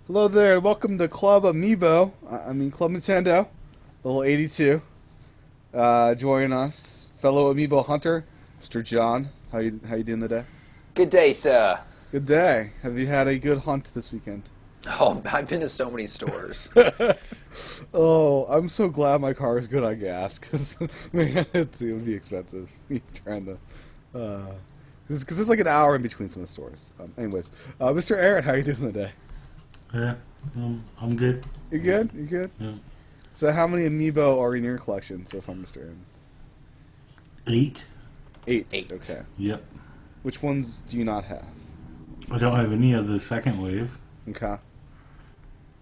Hello there, welcome to Club Amiibo. Club Nintendo, level 82. Joining us, fellow Amiibo hunter, Mr. John. How you doing today? Good day, sir. Good day. Have you had a good hunt this weekend? Oh, I've been to so many stores. Oh, I'm so glad my car is good on gas, because man, it would be expensive. Me trying to, because it's like an hour in between some of the stores. Anyways, Mr. Aaron, how you doing today? Yeah, I'm good. You good? You good? Yeah. So how many Amiibo are in your collection so far, Mr. Aaron? 8. Eight. Okay. Yep. Which ones do you not have? I don't have any of the second wave. Okay.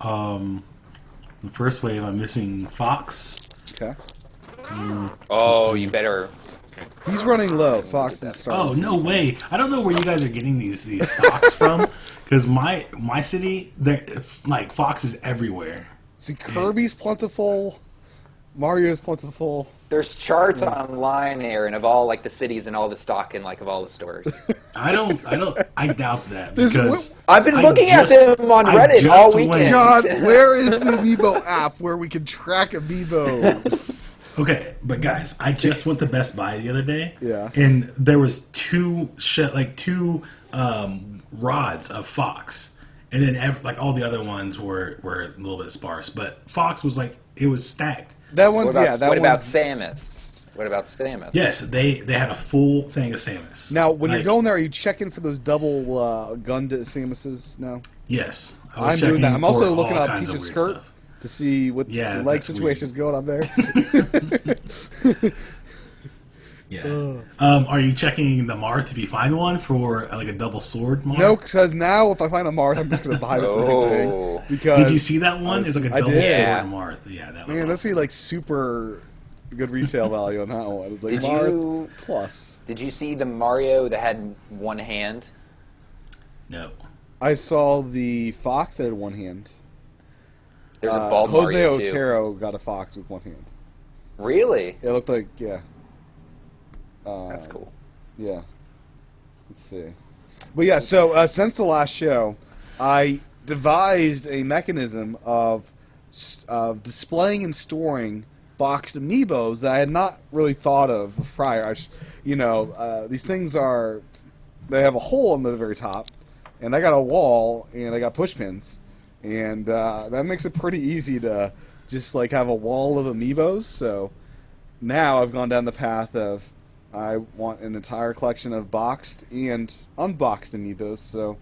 The first wave, I'm missing Fox. Okay. Oh, you better. He's running low. Fox is starting. Oh, no way. I don't know where you guys are getting these stocks from. Because my city, like, Fox is everywhere. See, Kirby's plentiful. Mario's plentiful. There's charts online, Aaron, of all like the cities and all the stock in of all the stores. I doubt that. Because I've been looking at them on Reddit all weekend. John, where is the Amiibo app where we can track Amiibos? Okay, but guys, I just went to Best Buy the other day. Yeah. And there was two rods of Fox, and then all the other ones were a little bit sparse. But Fox was it was stacked. That one's What about Samus? What about Samus? Yes, they had a full thing of Samus. Now, when you're going there, are you checking for those double gunned Samuses now? Yes, I'm doing that. I'm also looking up kinds of Peach's weird skirt stuff. to see what the leg situation is going on there. Yeah. Are you checking the Marth if you find one for a double sword Marth? No, because now if I find a Marth, I'm just going to buy the freaking thing. Because did you see that one? It's like a double sword Marth. Yeah, that was. Man, that's super good resale value on that one. It's like Marth plus. Did you see the Mario that had one hand? No. I saw the Fox that had one hand. There's a bald Jose Mario too. Otero got a Fox with one hand. Really? It looked like That's cool. Yeah. Let's see. But yeah, so since the last show, I devised a mechanism of displaying and storing boxed Amiibos that I had not really thought of prior. These things they have a hole in the very top, and I got a wall, and I got push pins, and that makes it pretty easy to just have a wall of Amiibos. So now I've gone down the path of I want an entire collection of boxed and unboxed Amiibos. So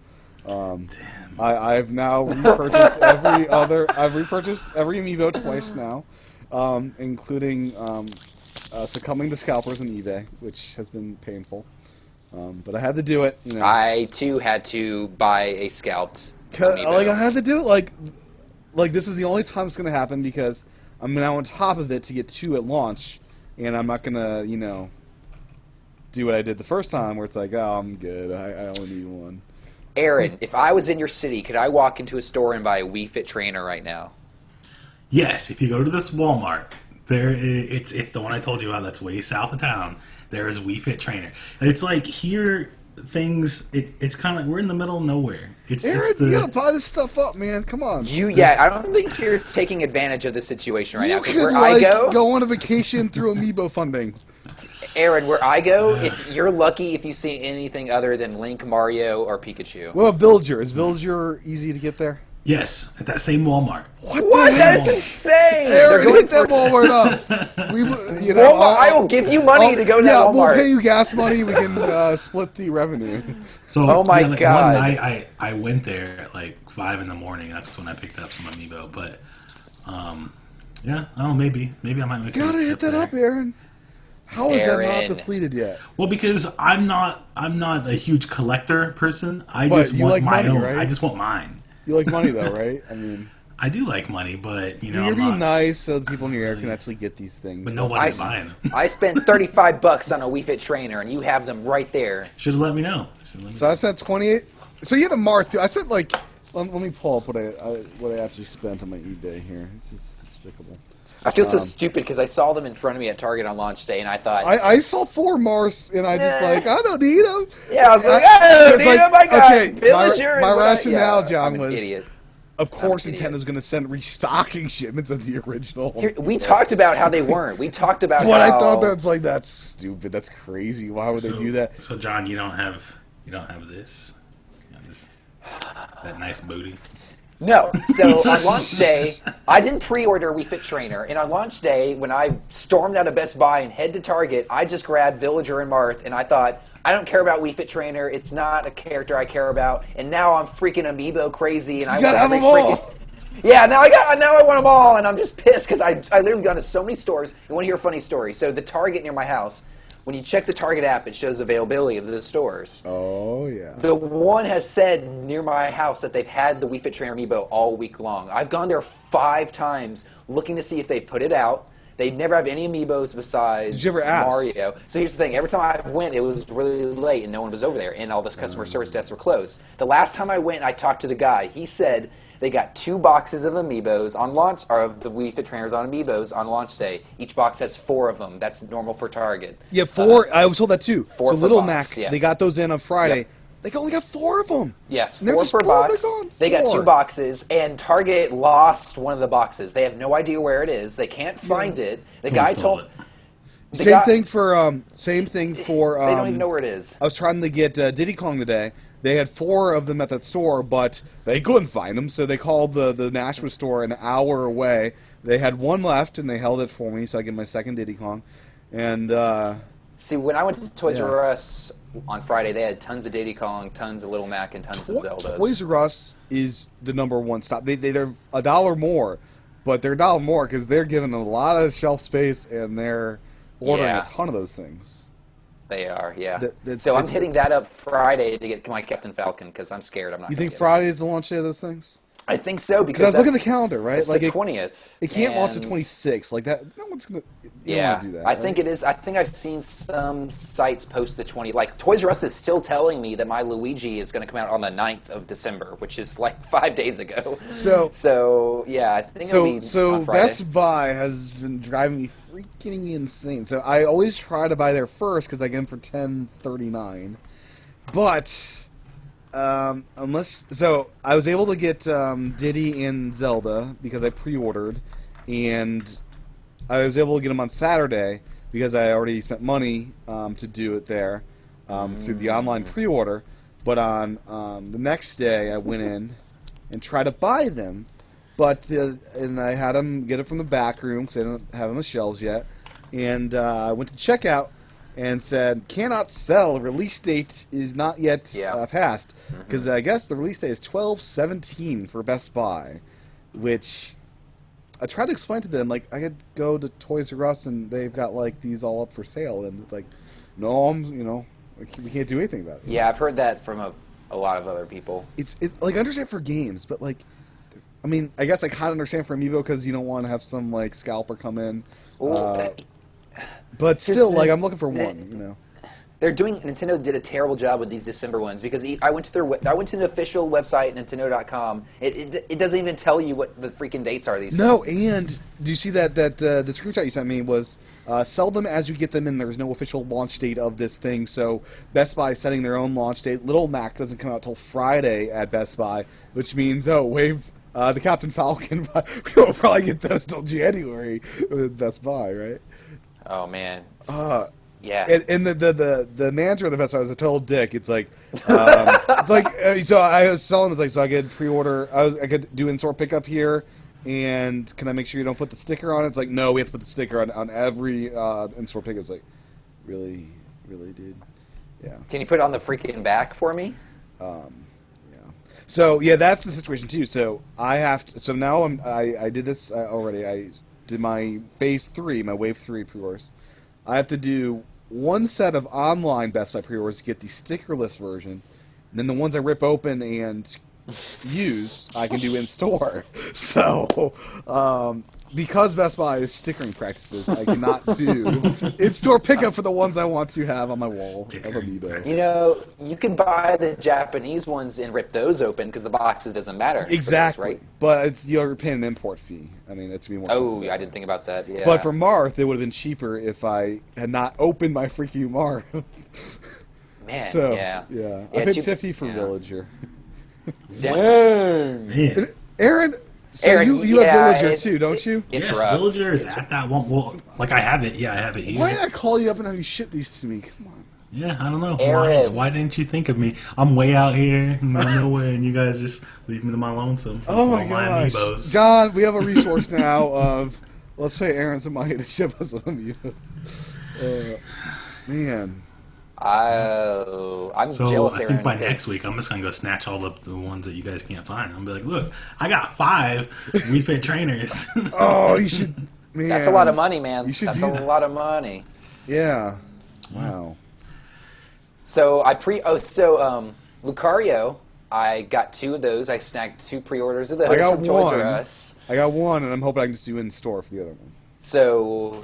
I've now repurchased I've repurchased every Amiibo twice now, including succumbing to scalpers on eBay, which has been painful. But I had to do it. I too had to buy a scalped Amiibo. I had to do it. This is the only time it's going to happen because I'm now on top of it to get 2 at launch, and I'm not going to do what I did the first time where it's like, oh, I'm good. I only need 1. Aaron, if I was in your city, could I walk into a store and buy a Wii Fit trainer right now? Yes, if you go to this Walmart, it's the one I told you about that's way south of town. There is Wii Fit trainer. It's like here it's kind of we're in the middle of nowhere. Aaron, you gotta buy this stuff up, man. Come on. I don't think you're taking advantage of the situation right now. You Where could I go on a vacation through Amiibo funding. Aaron, where I go, if you're lucky if you see anything other than Link, Mario, or Pikachu. What about Villager? Is Villager easy to get there? Yes, at that same Walmart. What? That's insane! Aaron, hit that Walmart up. Walmart, I will give you money to go to that Walmart. We'll pay you gas money. We can split the revenue. So, oh my God! One night I went there at 5 in the morning. That's when I picked up some Amiibo. But maybe I might make. Gotta hit that up, Aaron. How is that not depleted yet? Well, because I'm not a huge collector person. I just want my own. Right? I just want mine. You like money though, right? I do like money, but you're being nice so the people in your area can actually get these things. But nobody's buying them. I spent $35 on a Wii Fit trainer, and you have them right there. Should have let me know. I spent 28. So you had a Marth too. I spent let me pull up what I actually spent on my eBay here. It's just despicable. I feel so stupid because I saw them in front of me at Target on launch day, and I thought... I saw 4 Mars, and I just I don't need them. Yeah, I was like, I don't need them, I got Villager. My rationale, John, I'm an idiot. of course I'm an idiot. Nintendo's going to send restocking shipments of the original. We talked about how they weren't. We talked about But how... I thought that's stupid. That's crazy. Why would they do that? So John, you don't have this. That nice booty. No. So on launch day, I didn't pre-order Wii Fit Trainer, and on launch day, when I stormed out of Best Buy and head to Target, I just grabbed Villager and Marth, and I thought, I don't care about Wii Fit Trainer. It's not a character I care about, and now I'm freaking Amiibo crazy, and I want every freaking... Yeah, now I want them all, and I'm just pissed because I literally gone to so many stores. You want to hear a funny story? So the Target near my house, when you check the Target app, it shows availability of the stores. Oh, yeah. The one has said near my house that they've had the Wii Fit Trainer Amiibo all week long. I've gone there 5 times looking to see if they put it out. They never have any Amiibos besides Did you ever ask? Mario. So here's the thing. Every time I went, it was really late and no one was over there, and all those customer service desks were closed. The last time I went, I talked to the guy. He said they got 2 boxes of Amiibos on launch, or of the Wii Fit Trainers on Amiibos on launch day. Each box has 4 of them. That's normal for Target. Yeah, 4. I was told that too. 4 so per Little box, Mac, yes. they got those in on Friday. Yep. They only got 4 of them. Yes, And they're 4 just per gone. box. They're gone. They got 2 4. boxes, and Target lost one of the boxes. They have no idea where it is. They can't find it. The guy told... Same thing for. They don't even know where it is. I was trying to get Diddy Kong today. They had 4 of them at that store, but they couldn't find them, so they called the Nashua store an hour away. They had 1 left, and they held it for me, so I get my second Diddy Kong. And See, when I went to Toys R Us on Friday, they had tons of Diddy Kong, tons of Little Mac, and tons of Zeldas. Toys R Us is the #1 stop. They're $1 more, but they're $1 more because they're giving a lot of shelf space, and they're ordering a ton of those things. They are, yeah. So I'm hitting that up Friday to get my Captain Falcon because I'm scared I'm not. You gonna think get Friday is the launch day of those things? I think so because I was looking at the calendar, right? It's like the 20th. It can't launch the 26th. Like that, no one's gonna. You don't wanna do that. I think it is. I think I've seen some sites post the 20th. Like Toys R Us is still telling me that my Luigi is going to come out on the 9th of December, which is like 5 days ago. So yeah, I think it'll be on Friday. Best Buy has been driving me freaking insane. So I always try to buy there first because I get them for $10.39, but. I was able to get Diddy and Zelda because I pre-ordered, and I was able to get them on Saturday because I already spent money to do it there through the online pre-order. But on the next day, I went in and tried to buy them, and I had them get it from the back room because I didn't have it on the shelves yet, and I went to checkout. And said, cannot sell. Release date is not yet passed. Because I guess the release date is 12/17 for Best Buy. Which I tried to explain to them. Like, I could go to Toys R Us and they've got, like, these all up for sale. And it's like, no, we can't do anything about it. Yeah, I've heard that from a lot of other people. It's like, I understand for games, but, like, I mean, I guess I kind of understand for Amiibo because you don't want to have some, like, scalper come in. But still, like, I'm looking for one, They're doing. Nintendo did a terrible job with these December ones because I went to the official website, Nintendo.com. It doesn't even tell you what the freaking dates are. These. No, things. and do you see that the screenshot you sent me was sell them as you get them in. There's no official launch date of this thing, so Best Buy is setting their own launch date. Little Mac doesn't come out till Friday at Best Buy, which means the Captain Falcon. We won't probably get those till January with Best Buy, right? Oh man. Yeah. And the manager of the Best Buy was a total dick. It's like, so I was selling. It's like, so I could pre-order. I could do in-store pickup here, and can I make sure you don't put the sticker on it? It's like, no, we have to put the sticker on every in-store pickup. It's like, really, dude. Yeah. Can you put it on the freaking back for me? Yeah. So yeah, that's the situation too. So I have to. So now I did this already. I did my phase 3, my wave 3 pre-orders. I have to do one set of online Best Buy pre-orders to get the stickerless version, and then the ones I rip open and use, I can do in store. So, because Best Buy is stickering practices, I cannot do in-store pickup for the ones I want to have on my wall of Amiibo. You can buy the Japanese ones and rip those open because the boxes doesn't matter. Exactly, those, right? But you're paying an import fee. I mean, it's gonna be more expensive. I didn't think about that. Yeah. But for Marth, it would have been cheaper if I had not opened my freaking Marth. Man, so, yeah. I paid $50 for yeah. Villager. Dang. And Aaron, so Aaron, you have yeah, Villager it's- too, don't you? It's yes, rough. Villager is at that one. Well, like I have it. Yeah, I have it here. Why did I call you up and have you ship these to me? Come on. Yeah, I don't know. Aaron. Why didn't you think of me? I'm way out here in the middle of nowhere, and you guys just leave me to my lonesome. Oh my All gosh, Amiibos. John, we have a resource now of let's pay Aaron some money to ship us some Amiibos. Man, I'm So jealous, I Aaron. think by 'cause- next week, I'm just gonna go snatch all the ones that you guys can't find. I'm gonna be like, look, I got 5 Wii Fit trainers. oh, you should. Man, That's a lot of money, man. You should That's do a that. lot of money. Yeah. Wow. So Lucario, I got 2 of those. I snagged 2 pre-orders of those I got from Toys R one. Us. I got one, and I'm hoping I can just do in store for the other one. So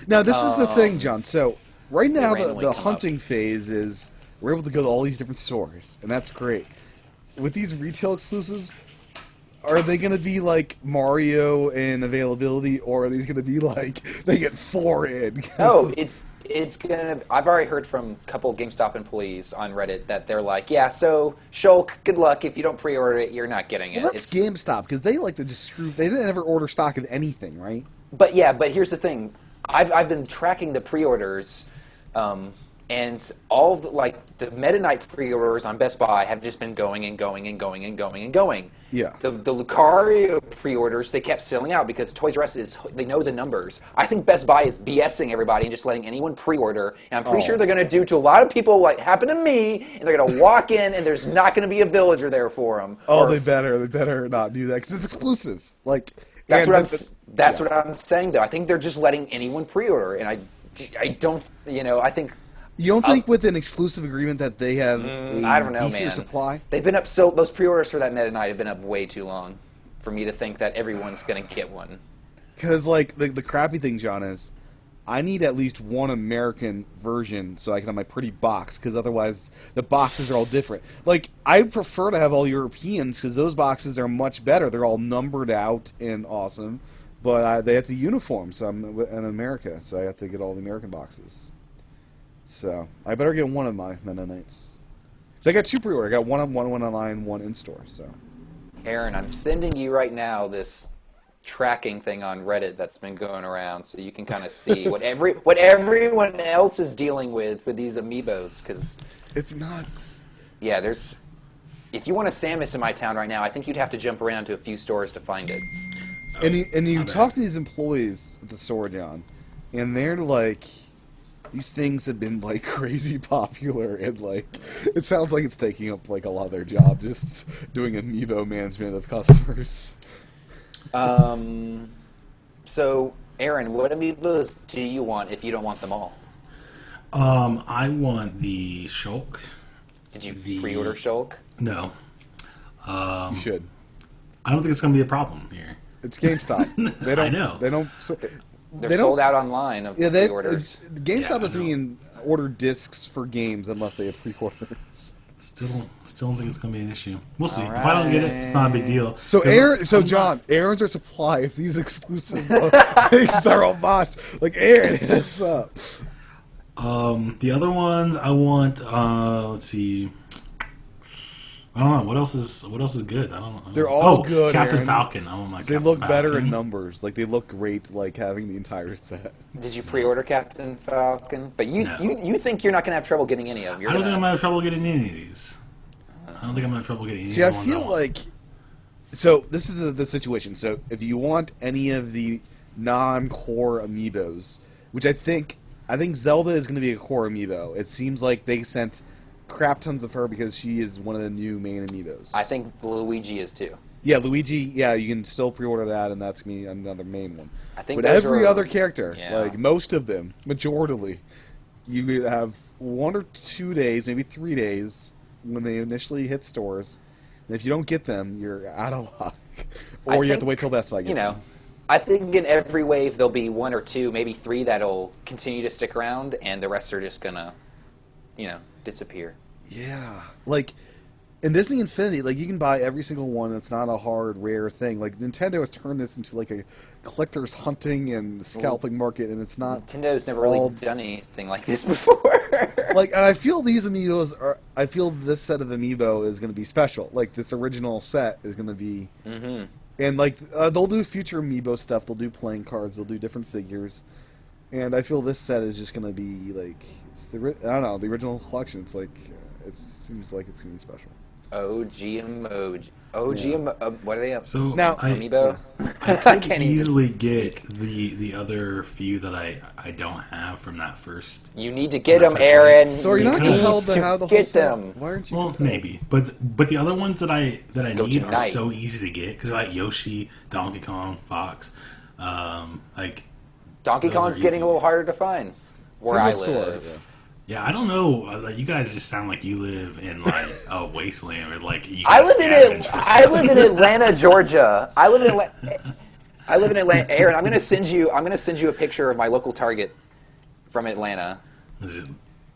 Now, this is the thing, John. So, right now, randomly the come hunting phase is we're able to go to all these different stores, and that's great. With these retail exclusives, are they going to be like Mario in availability, or are these going to be like they get 4 in? no, it's gonna. I've already heard from a couple of GameStop employees on Reddit that they're like, yeah, so Shulk, good luck. If you don't pre-order it, you're not getting it. Well, that's GameStop, because they like to just screw. They didn't ever order stock of anything, right? But here's the thing. I've been tracking the pre-orders, and all of the Meta Knight pre-orders on Best Buy have just been going and going and going and going and going. Yeah. The Lucario pre-orders, they kept selling out because Toys R Us they know the numbers. I think Best Buy is BSing everybody and just letting anyone pre-order. And I'm pretty sure they're going to do to a lot of people what happened to me, and they're going to walk in and there's not going to be a villager there for them. Oh, they better not do that because it's exclusive. Like That's and what I'm saying, though. I think they're just letting anyone pre-order, and I don't, I think. You don't think with an exclusive agreement that they have I don't know, beefier man. supply? They've been up those pre-orders for that Meta Knight have been up way too long for me to think that everyone's going to get one. Because like the crappy thing, John, is I need at least one American version so I can have my pretty box. Because otherwise, the boxes are all different. Like I prefer to have all Europeans because those boxes are much better. They're all numbered out and awesome, but they have to be uniform. So I'm in America, so I have to get all the American boxes. So I better get one of my Meta Knights. So I got 2 pre-order. I got one online, one in store. So Aaron, I'm sending you right now this tracking thing on Reddit that's been going around, so you can kind of see what everyone else is dealing with these amiibos. Because it's nuts. yeah, if you want a Samus in my town right now, I think you'd have to jump around to a few stores to find it. And you talk to these employees at the store, John, and they're like, these things have been like crazy popular, and like it sounds like it's taking up like a lot of their job, just doing amiibo management of customers. So Aaron, what amiibos do you want if you don't want them all? I want the Shulk. Did you pre-order Shulk? No. You should. I don't think it's going to be a problem here. It's GameStop. They don't. I know. They don't. They're they don't- sold out online of Yeah, pre-orders. GameStop Yeah, I doesn't know. even order discs for games unless they have pre-orders. Still don't think it's going to be an issue. We'll see. All If I don't get it, it's not a big deal. So 'Cause John, Aaron's our supply. If these exclusive things are homage, like Aaron, hit us up. The other ones I want. Let's see. I don't know what else is good. I don't know. They're all good, Captain Aaron. Falcon. I want my. They Captain look better in Falcon. numbers. Like they look great. Like having the entire set. Did you pre-order Captain Falcon? But you No. you think you're not going to have trouble getting any of them? You're I don't think I'm gonna, gonna have trouble getting any of these. I don't think I'm gonna have trouble getting any See, of I the ones feel want. like. So this is the situation. So if you want any of the non-core amiibos, which I think Zelda is going to be a core amiibo. It seems like they sent crap tons of her because she is one of the new main amiibos. I think Luigi is too. Yeah, Luigi. Yeah, you can still pre-order that, and that's gonna be another main one. I think but those every are- other character, Yeah. like most of them, majorly, you have 1 or 2 days, maybe 3 days when they initially hit stores. And if you don't get them, you're out of luck, or you have to think, wait till Best Buy gets them. I think in every wave there'll be 1 or 2, maybe 3 that'll continue to stick around, and the rest are just gonna, disappear. Yeah, like in Disney Infinity, like you can buy every single one. It's not a hard, rare thing. Like Nintendo has turned this into like a collector's hunting and scalping market, and it's not. Nintendo's never really all- done anything like this before. Like, and I feel these amiibos are. I feel this set of amiibo is going to be special. Like this original set is going to be And like they'll do future amiibo stuff. They'll do playing cards. They'll do different figures. And I feel this set is just gonna be like I don't know, the original collection. It's like it seems like it's gonna be special. OG emoji. OG what are they up? So now Amiibo. I could easily get the other few that I don't have from that first. You need to get them, Aaron. So are you not compelled to have the whole get set? them? Why aren't you? Well, compelled? maybe, but the other ones that I need tonight. are so easy to get because like Yoshi, Donkey Kong, Fox, like Donkey those Kong's are getting easy. a little harder to find where I live. Yeah, I don't know. Like, you guys just sound like you live in like a wasteland, or like you I guys live in Atlanta, Georgia. I live in Atlanta. Aaron, I'm gonna send you a picture of my local Target from Atlanta.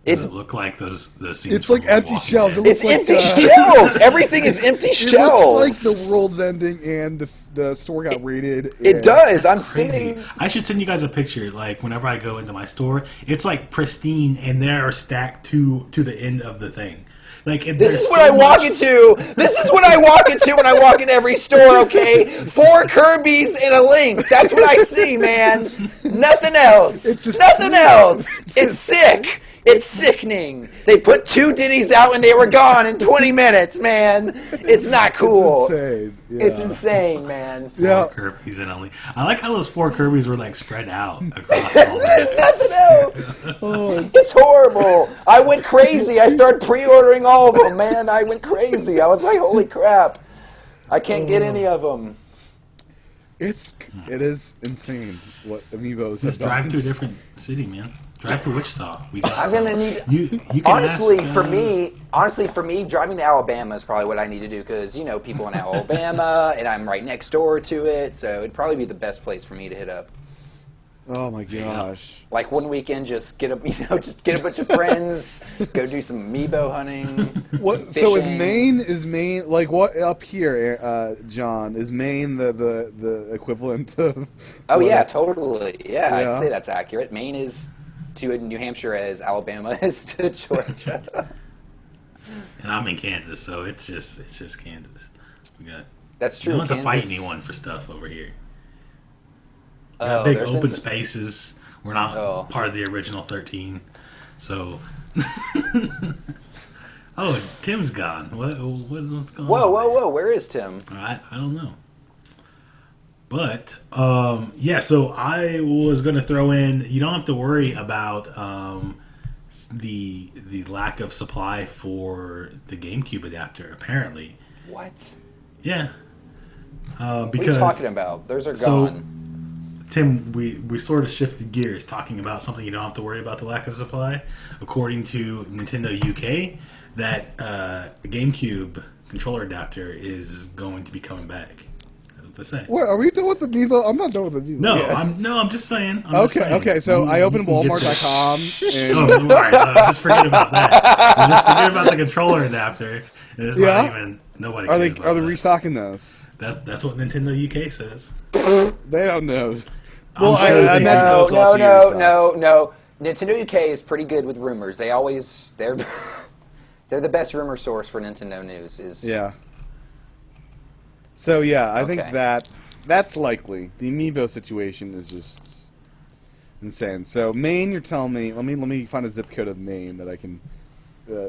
Does it look like those scenes? It's like from empty Walking shelves. Dead? It It's looks like, empty shelves. Everything is empty It shelves. looks like the world's ending and the store got raided. It does. I'm Crazy. sitting. I should send you guys a picture. Like whenever I go into my store, it's like pristine, and they are stacked to the end of the thing. Like This is what I walk into. This is what I walk into when I walk in every store. Okay, 4 Kirby's and a Link. That's what I see, man. Nothing else. Nothing else. It's sick. It's sickening. They put 2 ditties out and they were gone in 20 minutes, man. It's not cool. It's insane. Yeah. It's insane, man. Yeah. 4 Kirby's and only. I like how those 4 Kirby's were like spread out across all There's the nothing else. Oh, It's horrible. I went crazy. I started pre-ordering all of them, man. I went crazy. I was like, holy crap. I can't get any of them. it is insane what Amiibos have Just drive done. to a different city, man. Drive to Wichita. We got I'm some. gonna need. You can Honestly, ask, for me, driving to Alabama is probably what I need to do because people in Alabama, and I'm right next door to it, so it'd probably be the best place for me to hit up. Oh my gosh. Like one weekend, just get a bunch of friends, go do some amiibo hunting. What? So fishing. is Maine like what up here, John? Is Maine the equivalent of? Oh what- yeah, totally. Yeah, Yeah. I'd say that's accurate. Maine is to New Hampshire as Alabama is to Georgia. and I'm in Kansas, so it's just Kansas. We got. That's true. You don't have to fight Kansas- anyone for stuff over here. We Oh, got big there's been open some- spaces. We're not Oh. part of the original 13, so. Oh, Tim's gone. What's going Whoa, on? whoa, whoa! Where is Tim? I don't know. But yeah, so I was gonna throw in. You don't have to worry about the lack of supply for the GameCube adapter. Apparently, What? yeah. What are you Because talking about? Those are so- gone. Tim, we sort of shifted gears talking about something you don't have to worry about the lack of supply. According to Nintendo UK, that GameCube controller adapter is going to be coming back. That's what they say. What are we done with Amiibo? I'm not done with Amiibo. No, yet. I'm just saying. I'm just Okay, saying. okay. So I opened You can get Walmart.com and Oh, don't worry. Just forget about that. Just forget about the controller adapter. It's Yeah? not even. Nobody. are cares they about that. restocking those? That's what Nintendo UK says. They don't know. Well, I'm sure I they imagine do. those all two No. Nintendo UK is pretty good with rumors. They're they're the best rumor source for Nintendo news. Yeah. So yeah, I think Okay. that's likely. The Amiibo situation is just insane. So Maine, you're telling me? Let me find a zip code of Maine that I can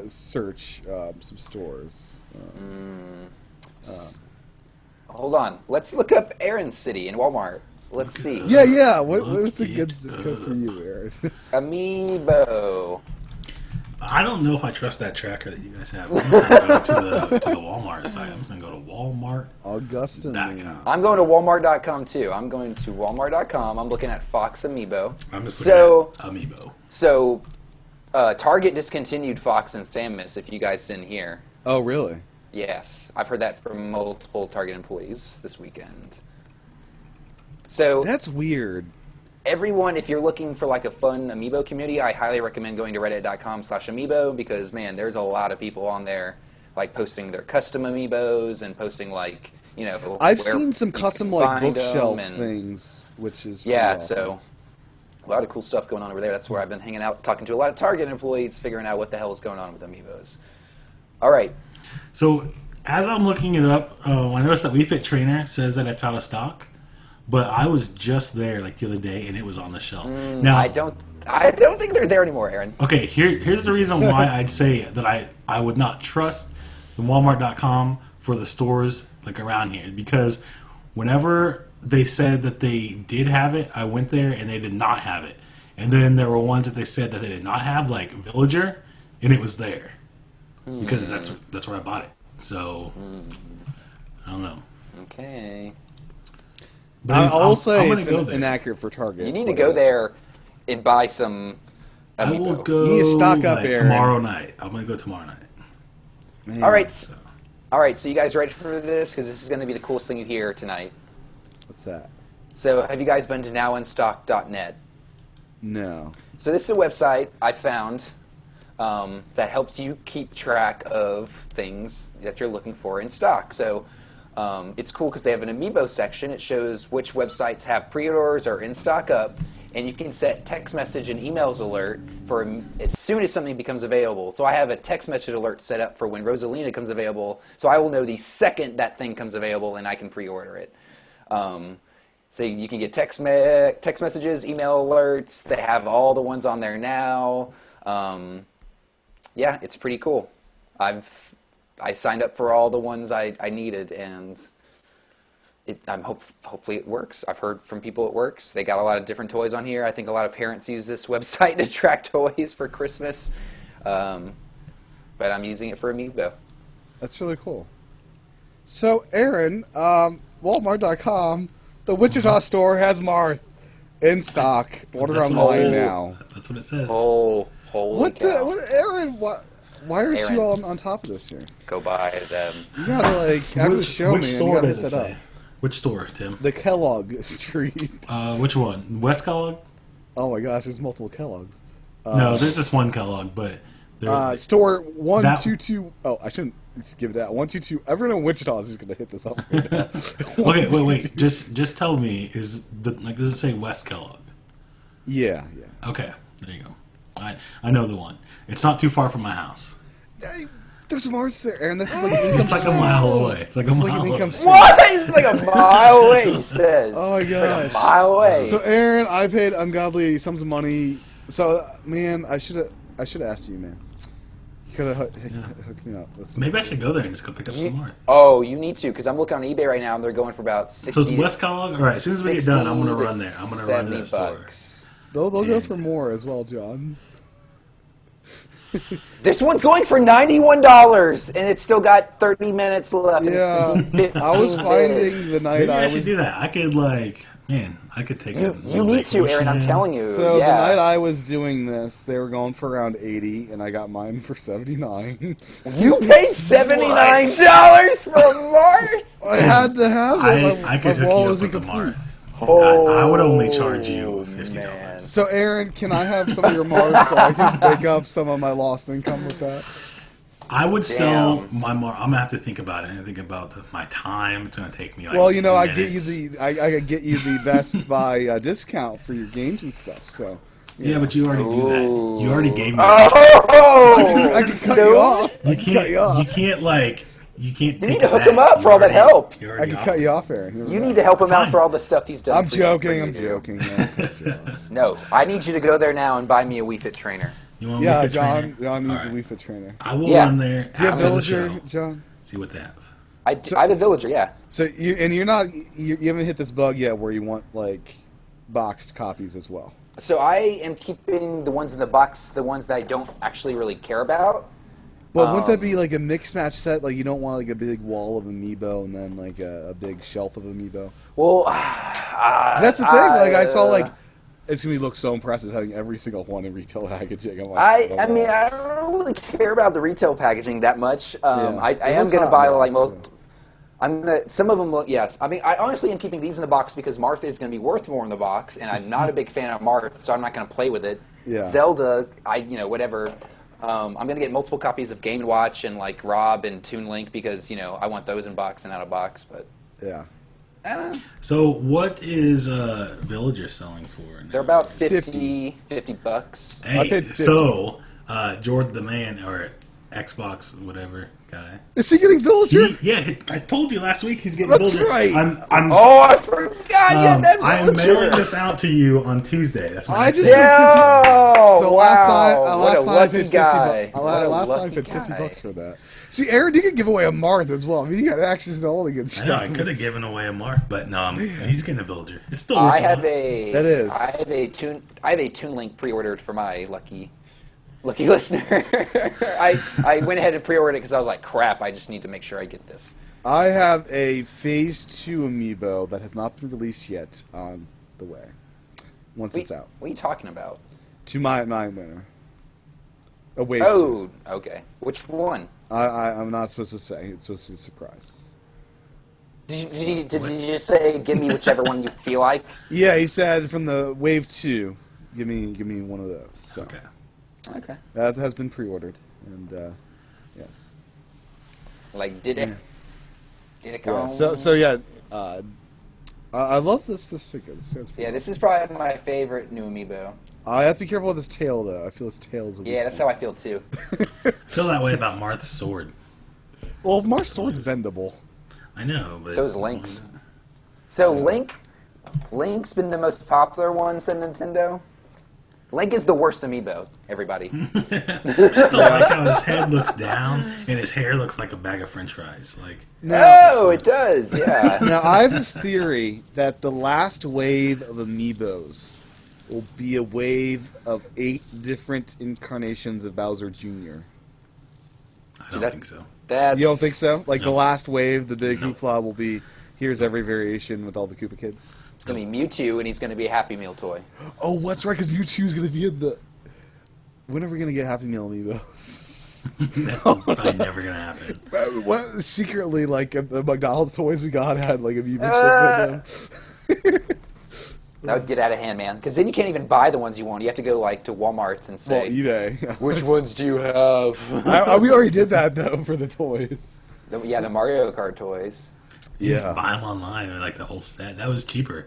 search some stores. Hold on. Let's look up Aaron City in Walmart. Let's see. Yeah. What's a good zip code for you, Aaron? Amiibo. I don't know if I trust that tracker that you guys have. I'm just gonna go to the Walmart site. I'm just gonna go to Walmart.com. Augusta, Maine. I'm going to Walmart.com too. I'm going to Walmart.com. I'm looking at Fox Amiibo. I'm just So- looking at Amiibo. So, Target discontinued Fox and Samus, if you guys didn't hear. Oh, really? Yes, I've heard that from multiple Target employees this weekend. So, That's weird. everyone, if you're looking for like a fun Amiibo community, I highly recommend going to reddit.com/Amiibo because, man, there's a lot of people on there like posting their custom Amiibos and posting like, I've where seen some you can custom like find 'em bookshelf and- things, which is Yeah, pretty awesome. so a lot of cool stuff going on over there. That's where I've been hanging out, talking to a lot of Target employees, figuring out what the hell is going on with Amiibos. All right. So as I'm looking it up, I noticed that Wii Fit Trainer says that it's out of stock. But I was just there like the other day, and it was on the shelf. Now I don't think they're there anymore, Aaron. okay, here's the reason why I'd say that I would not trust the Walmart.com for the stores like around here, because whenever they said that they did have it, I went there and they did not have it. And then there were ones that they said that they did not have, like Villager, and it was there because that's where I bought it. So I don't know. Okay. But I will I'm say gonna it's go there. inaccurate for Target. You need to go there and buy some I will Amiibo. go You need to stock up, like, Aaron. tomorrow night. I'm gonna go tomorrow night. Man. All right, so you guys ready for this? Because this is going to be the coolest thing you hear tonight. What's that? So have you guys been to nowinstock.net? No. So this is a website I found that helps you keep track of things that you're looking for in stock. So it's cool because they have an Amiibo section. It shows which websites have pre-orders or in stock up, and you can set text message and emails alert for as soon as something becomes available. So I have a text message alert set up for when Rosalina comes available, so I will know the second that thing comes available and I can pre-order it. So you can get text messages, email alerts. They have all the ones on there now. Yeah, it's pretty cool. I signed up for all the ones I needed, and hopefully it works. I've heard from people it works. They got a lot of different toys on here. I think a lot of parents use this website to track toys for Christmas, but I'm using it for Amiibo. That's really cool. So, Aaron, Walmart.com, the Wichita store has Marth in stock. Order That's what it online says. now. That's what it says. Oh, holy cow. Aaron, why aren't Aaron. you on top of this here? Go buy them. You gotta, like, after the show, which man, you store gotta does hit it that say? up. Which store, Tim? The Kellogg Street. Which one? West Kellogg? Oh my gosh, there's multiple Kellogg's. No, there's just one Kellogg, but Store 122. Oh, I shouldn't give it that. 122. Everyone in Wichita is just gonna hit this up right now. okay, wait. Just tell me, does it say West Kellogg? Yeah. Okay, there you go. I know the one. It's not too far from my house. Hey, there's Marth there, Aaron. This is like an income It's like a mile away. It's like a It's like mile an away. income stream. What? It's like a mile away, he says. Oh my It's like a gosh. mile away. So, Aaron, I paid ungodly sums of money. So, man, I should have asked you, man. You could have hooked me up. Maybe I should go there and just go pick up some more. Oh, you need to, because I'm looking on eBay right now, and they're going for about 60. So it's West Kellogg? All right, as soon as we get done, I'm going to run there. I'm going to run to that store. $70. They'll go And- for more as well, John. This one's going for $91, and it's still got 30 minutes left. Yeah, and 15 I was finding minutes. the night Maybe I I should was. do that. I could I could take it. You need to, Aaron. I'm telling you. So yeah. the night I was doing this, they were going for around 80, and I got mine for 79. You paid $79 for a Marth? I had to have it. I could my hook wall you up isn't with the complete. Marth. I would only charge you $50. man. So, Aaron, can I have some of your Mars so I can make up some of my lost income with that? I would sell Damn. my Marth. I'm gonna have to think about it and think about my time. It's gonna take me like. Well, you know, 2 I get minutes. you I could get you the Best Buy discount for your games and stuff. So Yeah, but you already do that. You already gave me. Oh! I can cut So- you off. You I can cut you off. You can't like. You can't. You take need to hook that. him up for all that help. You I already can offered. cut you off, Aaron. Here we You go. need to help him out Fine. for all the stuff he's done. I'm for you. joking. I'm joking. Man. No, I need you to go there now and buy me a Wii Fit trainer. You want Yeah, Wii Fit John. trainer? John needs All a right. Wii Fit trainer. I will Yeah. run there. Do you have after the Villager, show, John? See what they have. I have a Villager, yeah. So you're not you haven't hit this bug yet where you want like boxed copies as well. So I am keeping the ones in the box, the ones that I don't actually really care about. But wouldn't that be like a mix match set? Like you don't want like a big wall of Amiibo and then like a big shelf of Amiibo. Well, 'Cause that's the thing. Like I saw like it's gonna look so impressive having every single one in retail packaging. I'm like, I mean, I don't really care about the retail packaging that much. I They am look gonna hot buy in the like box, most. I'm gonna. Some of them look. Yeah. I mean, I honestly am keeping these in the box because Martha is gonna be worth more in the box, and I'm not a big fan of Martha, so I'm not gonna play with it. Yeah. Zelda, whatever. I'm gonna get multiple copies of Game & Watch and like Rob and Toon Link because I want those in box and out of box. But Yeah. I don't know. So what is Villager selling for? Now? They're about 50 $50. Hey, I paid 50. so Jordan the man, or Xbox whatever guy. Is he getting Villager? Yeah, I told you last week he's getting That's Villager. right. Oh, I forgot. Yeah, that I am Villager. mailing this out to you on Tuesday. That's my I next just day. Yeah. So wow. last time What a I lucky paid guy. $50. What a Last time I lucky paid $50 guy. for that. See, Aaron, you could give away a Marth as well. I mean, you got access to all the good I know, stuff. I could have given away a Marth, but no, he's getting a Villager. It's still worth I it. have a. That is. I have a Toon Link pre-ordered for my lucky listener. I went ahead and pre-ordered it because I was like, crap. I just need to make sure I get this. I have a Phase 2 amiibo that has not been released yet on the way. Once it's out. What are you talking about? To my winner. A Wave 2. Oh, okay. Which one? I'm not supposed to say. It's supposed to be a surprise. Did you just say give me whichever one you feel like? Yeah, he said from the Wave 2, give me one of those. So Okay. Okay. that has been pre-ordered, and yes. Like, did it? Yeah. Did it Yeah, go? so yeah, I love this figure. This guy's pretty Yeah, this is probably my favorite new amiibo. I have to be careful with his tail, though. I feel his tail is a weak Yeah, that's how I feel too. I feel that way about Marth's sword. Well, if Mar's sword's bendable. I know, but So is Link's. So Link's been the most popular one since Nintendo. Link is the worst amiibo, everybody. I still like how his head looks down and his hair looks like a bag of French fries. Like, Oh, it does, yeah. Now, I have this theory that the last wave of amiibos will be a wave of 8 different incarnations of Bowser Jr. I don't think so. That's, You don't think so? Like the No. last wave, the big No. hoopla will be, here's every variation with all the Koopa kids. It's going to be Mewtwo, and he's going to be a Happy Meal toy. Oh, what's right, because Mewtwo's going to be in the... When are we going to get Happy Meal amiibos? That's probably never going to happen. What, secretly, like, the McDonald's toys we got had, like, amiibo chips in them. That would get out of hand, man. Because then you can't even buy the ones you want. You have to go, like, to Walmart's and Well, say, eBay. which ones do you have? We already did that, though, for the toys. the Mario Kart toys. You just buy them online, like the whole set. That was cheaper.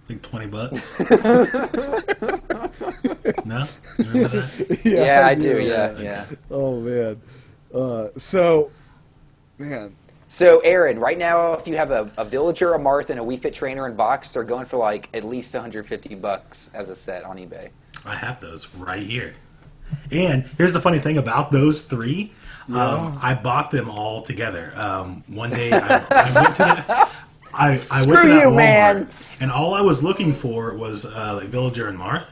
Like $20. No? You remember that? Yeah, I do. Yeah. Oh, man. So, man. So, Aaron, right now, if you have a Villager, a Marth, and a Wii Fit Trainer in box, they're going for like at least $150 as a set on eBay. I have those right here. And here's the funny thing about those three. I bought them all together. One day I went to the... I went to Screw that you, Walmart, man. and all I was looking for was like Villager and Marth,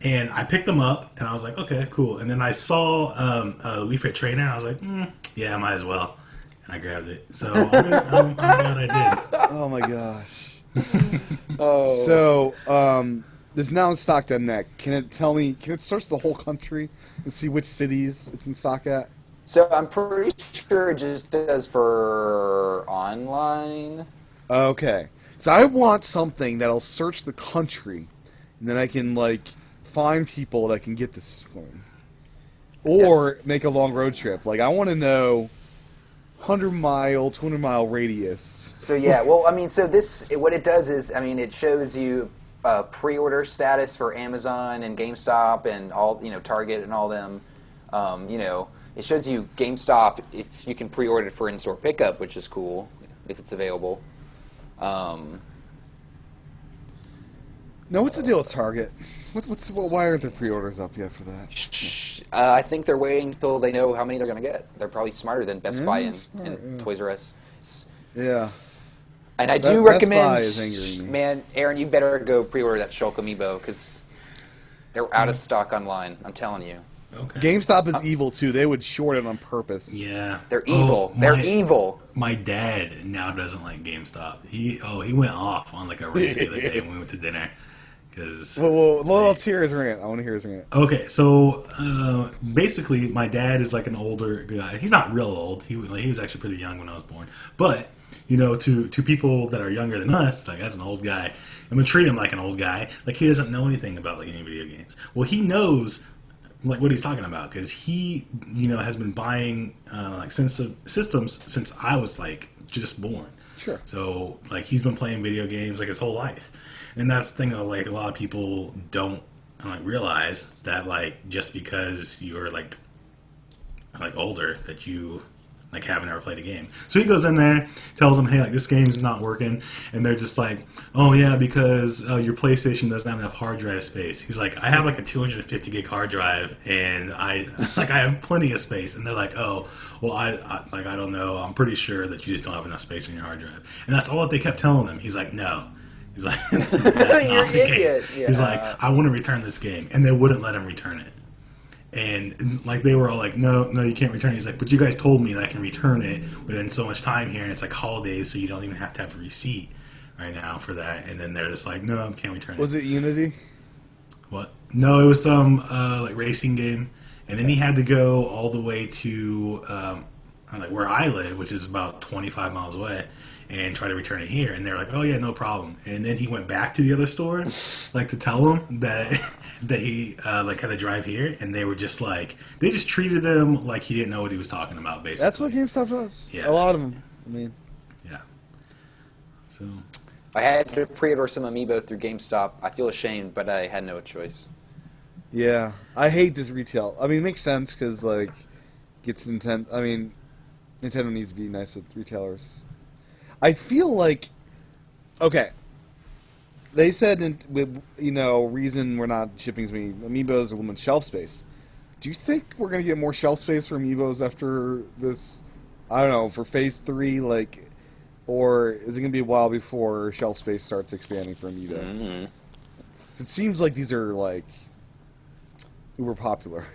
and I picked them up, and I was like, okay, cool. And then I saw a Wii Fit Trainer, and I was like, yeah, I might as well, and I grabbed it. So I'm glad I did. Oh, my gosh. Oh. So, there's now in stock.net. Can it search the whole country and see which cities it's in stock at? So I'm pretty sure it just does for online. Okay. So I want something that'll search the country, and then I can, like, find people that can get this for me. Or make a long road trip. Like, I want to know 100-mile, 200-mile radius. So yeah, well, I mean, so what it does is, I mean, it shows you pre-order status for Amazon and GameStop and all, Target and all them. It shows you GameStop if you can pre-order it for in-store pickup, which is cool if it's available. No, what's the deal with Target? Why aren't there pre-orders up yet for that? I think they're waiting until they know how many they're going to get. They're probably smarter than Best Buy and yeah. Toys R Us. Yeah. And I Best do Buy recommend, is angering me. man, Aaron, you better go pre-order that Shulk Amiibo because they're out of stock online. I'm telling you. Okay. GameStop is evil, too. They would short it on purpose. Yeah. They're evil. They're evil. My dad now doesn't like GameStop. He went off on like a rant the other day when we went to dinner. Well, let's hear his rant. I want to hear his rant. Okay, so basically, my dad is like an older guy. He's not real old. He was actually pretty young when I was born. But to people that are younger than us, like that's an old guy. I'm gonna treat him like an old guy. Like he doesn't know anything about like any video games. Well, he knows like what he's talking about because he has been buying like systems since I was like just born. Sure. So like he's been playing video games like his whole life. And that's the thing that like a lot of people don't like realize that like just because you're like like older that you like haven't ever played a game. So he goes in there, tells them, hey, like this game's not working, and they're just like, oh yeah, because your PlayStation doesn't have enough hard drive space. He's like, I have like a 250 gig hard drive, and I have plenty of space. And they're like, oh, well, I don't know. I'm pretty sure that you just don't have enough space in your hard drive. And that's all that they kept telling him. He's like, no. He's like, that's not the case. Yeah. He's like, I want to return this game, and they wouldn't let him return it. And like they were all like, no, you can't return it. He's like, but you guys told me that I can return it within so much time here, and it's like holidays, so you don't even have to have a receipt right now for that. And then they're just like, no, I can't return it. Was it Unity? What? No, it was some like racing game. And then he had to go all the way to like where I live, which is about 25 miles away, and try to return it here. And they were like, oh yeah, no problem. And then he went back to the other store, like to tell them that that he like had to drive here, and they were just like, they just treated him like he didn't know what he was talking about, basically. That's what GameStop does. Yeah. A lot of them. I mean, yeah. So I had to pre-order some Amiibo through GameStop. I feel ashamed, but I had no choice. yeah, I hate this retail. I mean, it makes sense because like, gets Nintendo. I mean, Nintendo needs to be nice with retailers. I feel like, okay, they said, reason we're not shipping as many Amiibos is limited shelf space. Do you think we're going to get more shelf space for Amiibos after this, I don't know, for Phase 3, like, or is it going to be a while before shelf space starts expanding for Amiibo? Mm-hmm. It seems like these are, like, uber popular.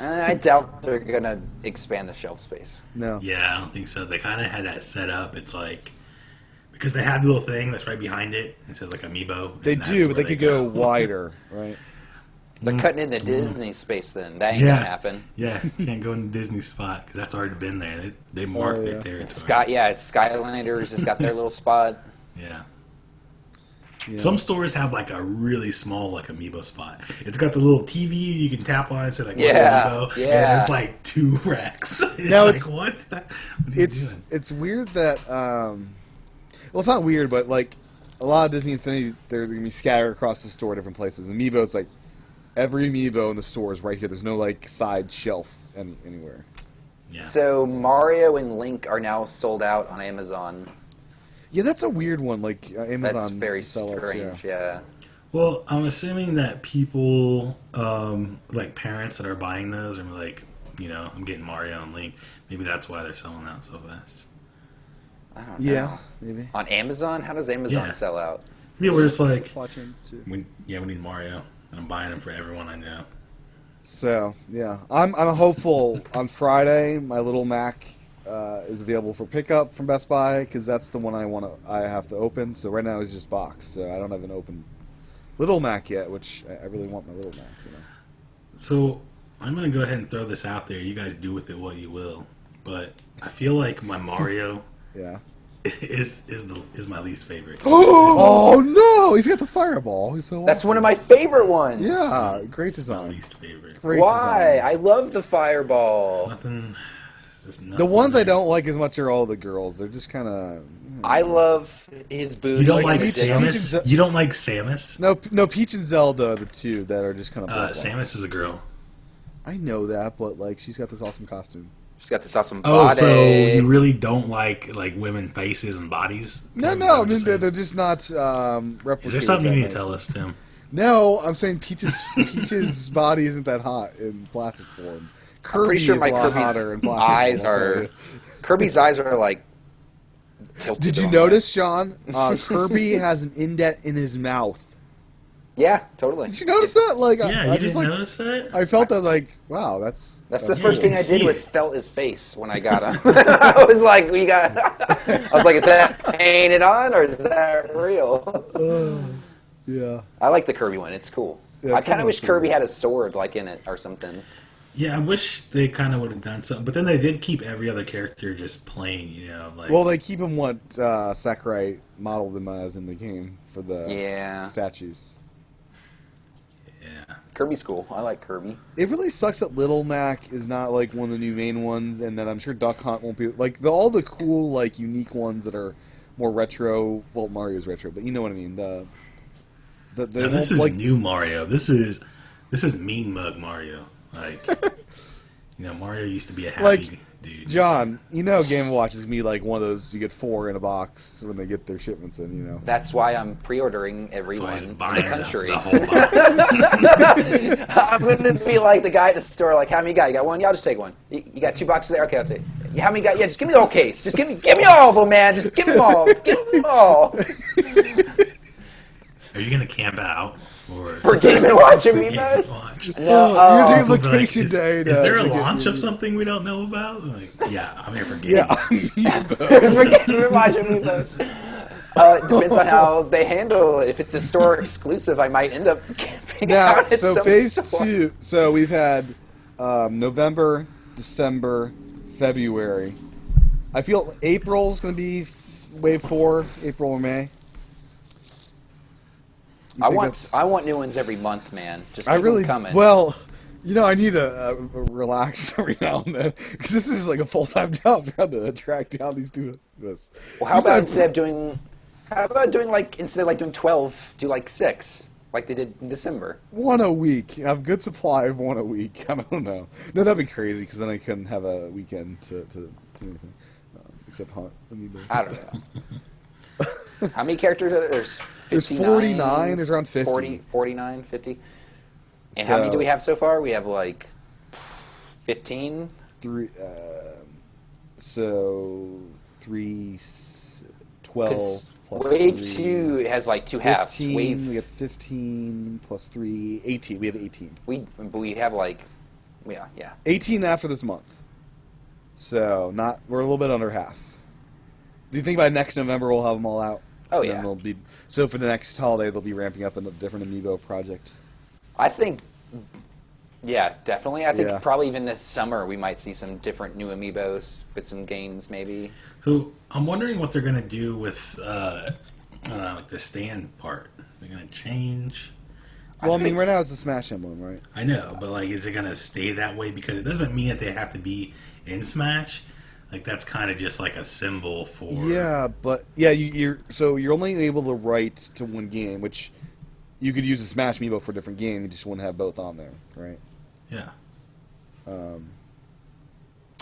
I doubt they're going to expand the shelf space. No. yeah, I don't think so. They kind of had that set up. It's like, because they have the little thing that's right behind it. It says like Amiibo. They and that's do, but where they could go wider, right? They're cutting in the Disney space then. That ain't going to happen. Yeah, you can't go in the Disney spot because that's already been there. They marked their territory. It's Skylanders has got their little spot. Yeah. Yeah. Some stores have like a really small like Amiibo spot. It's got the little TV you can tap on and say like Amiibo, and it's like 2 racks. It's like what? What are you doing? It's weird that well, it's not weird, but like a lot of Disney Infinity, they're gonna be scattered across the store, different places. Amiibo's like every Amiibo in the store is right here. There's no like side shelf anywhere. Yeah. So Mario and Link are now sold out on Amazon. Yeah, that's a weird one. Like Amazon. That's very sell us, strange. Yeah. Well, I'm assuming that people, like parents that are buying those, are like, I'm getting Mario and Link. Maybe that's why they're selling out so fast. I don't Yeah, know. maybe. On Amazon? How does Amazon sell out? Yeah, we're just like, Supply chains too. we need Mario. I'm buying them for everyone I know. So yeah, I'm hopeful on Friday. My little Mac is available for pickup from Best Buy because that's the one I have to open. So right now it's just boxed, so I don't have an open little Mac yet, which I really want my little Mac. So I'm gonna go ahead and throw this out there. You guys do with it what you will, but I feel like my Mario Yeah. is my least favorite. Oh no, he's got the fireball. He's so That's awesome. one of my favorite ones. Yeah, great It's my design. least favorite. Great Why? design. I love the fireball. Nothing. Just nothing The ones I there. don't like as much are all the girls. They're just kind of. I love his booty. You don't like Peach- Peach Samus? and You don't like Samus? No, Peach and Zelda are the two that are just kind of. Samus is a girl. I know that, but like she's got this awesome costume. She's got this awesome Oh, body. so you really don't like women faces and bodies? No, Tim, is that no, what you're saying? they're just not replicated. Is there something you need that to tell nice. us, Tim? No, I'm saying Peach's body isn't that hot in plastic form. Kirby I'm pretty sure is my a lot Kirby's hotter in plastic eyes form, I'll tell are. you. Kirby's eyes are like tilted. Did the you wrong notice, John? Kirby has an indent in his mouth. way. Yeah, totally. Did you notice that? Like, Yeah, I you just didn't like notice that? I felt that like, wow, that's That's the Yeah, first you thing can I see did was it. felt his face when I got him. I was like, "We got." I was like, "Is that painted on or is that real?" yeah. I like the Kirby one. It's cool. Yeah, I kind Kirby of wish was cool. Kirby had a sword like in it or something. Yeah, I wish they kind of would have done something. But then they did keep every other character just plain, like... Well, they keep him what Sakurai modeled them as in the game for the Yeah. statues. Yeah. Kirby's cool. I like Kirby. It really sucks that Little Mac is not like one of the new main ones, and then I'm sure Duck Hunt won't be like all the cool like unique ones that are more retro. Well, Mario's retro, but you know what I mean. The Now, this is like new Mario. This is Mean Mug Mario. Like, You know, Mario used to be a happy Like, dude. John, you know Game & Watch is me like one of those, you get 4 in a box when they get their shipments in, you know. That's why I'm pre-ordering every So one he's in buying the country. the whole box. I'm going to be like the guy at the store, like, how many you got? You got one? Yeah, I'll just take one. You got 2 boxes there? Okay, I'll take it. How many you got? Yeah, just give me the whole case. Just give me all of them, man. Just give them all. Give them all. Are you going to camp out? For Game & Watch Game Amiibos? Watch? No, You're doing People be like, vacation day. Is there a to get launch your- of something we don't know about? Like, yeah, I'm here for Game Yeah, Watch. Amiibo. for Game & Watch Amiibos. Depends on how they handle it. If it's a store exclusive, I might end up camping Now, out at so some phase store. 2. So we've had November, December, February. I feel April's going to be wave 4, April or May. You I think want that's- I want new ones every month, man. Just keep I really them coming. well. You know, I need to relax every now and then because this is like a full-time job trying to track down these two. Well, how about instead of doing doing 12, do like 6, like they did in December? one a week? Have good supply of one a week. I don't know. No, that'd be crazy because then I couldn't have a weekend to do anything except hunt. I don't know. How many characters are there? There's 59, 49. There's around 50. 40, 49, 50. And how many do we have so far? We have like 15. 3. So 3, 12 Because plus Wave 3, 2 has like 2 halves. 15. Wave We got 15 plus 3, 18. We have 18. we have like yeah. 18 after this month. So we're a little bit under half. Do you think by next November we'll have them all out? Oh, And then yeah. they'll be, so for the next holiday they'll be ramping up a different Amiibo project. I think, yeah, definitely. I think Yeah. probably even this summer we might see some different new Amiibos with some games, maybe. So I'm wondering what they're going to do with like the stand part. They're going to change. Well, I mean, right now it's a Smash emblem, right? I know, but like, is it going to stay that way? Because it doesn't mean that they have to be in Smash. Like, that's kind of just like a symbol for. Yeah, but yeah, you're only able to write to one game, which you could use a Smash Amiibo for a different game. You just wouldn't have both on there, right? Yeah.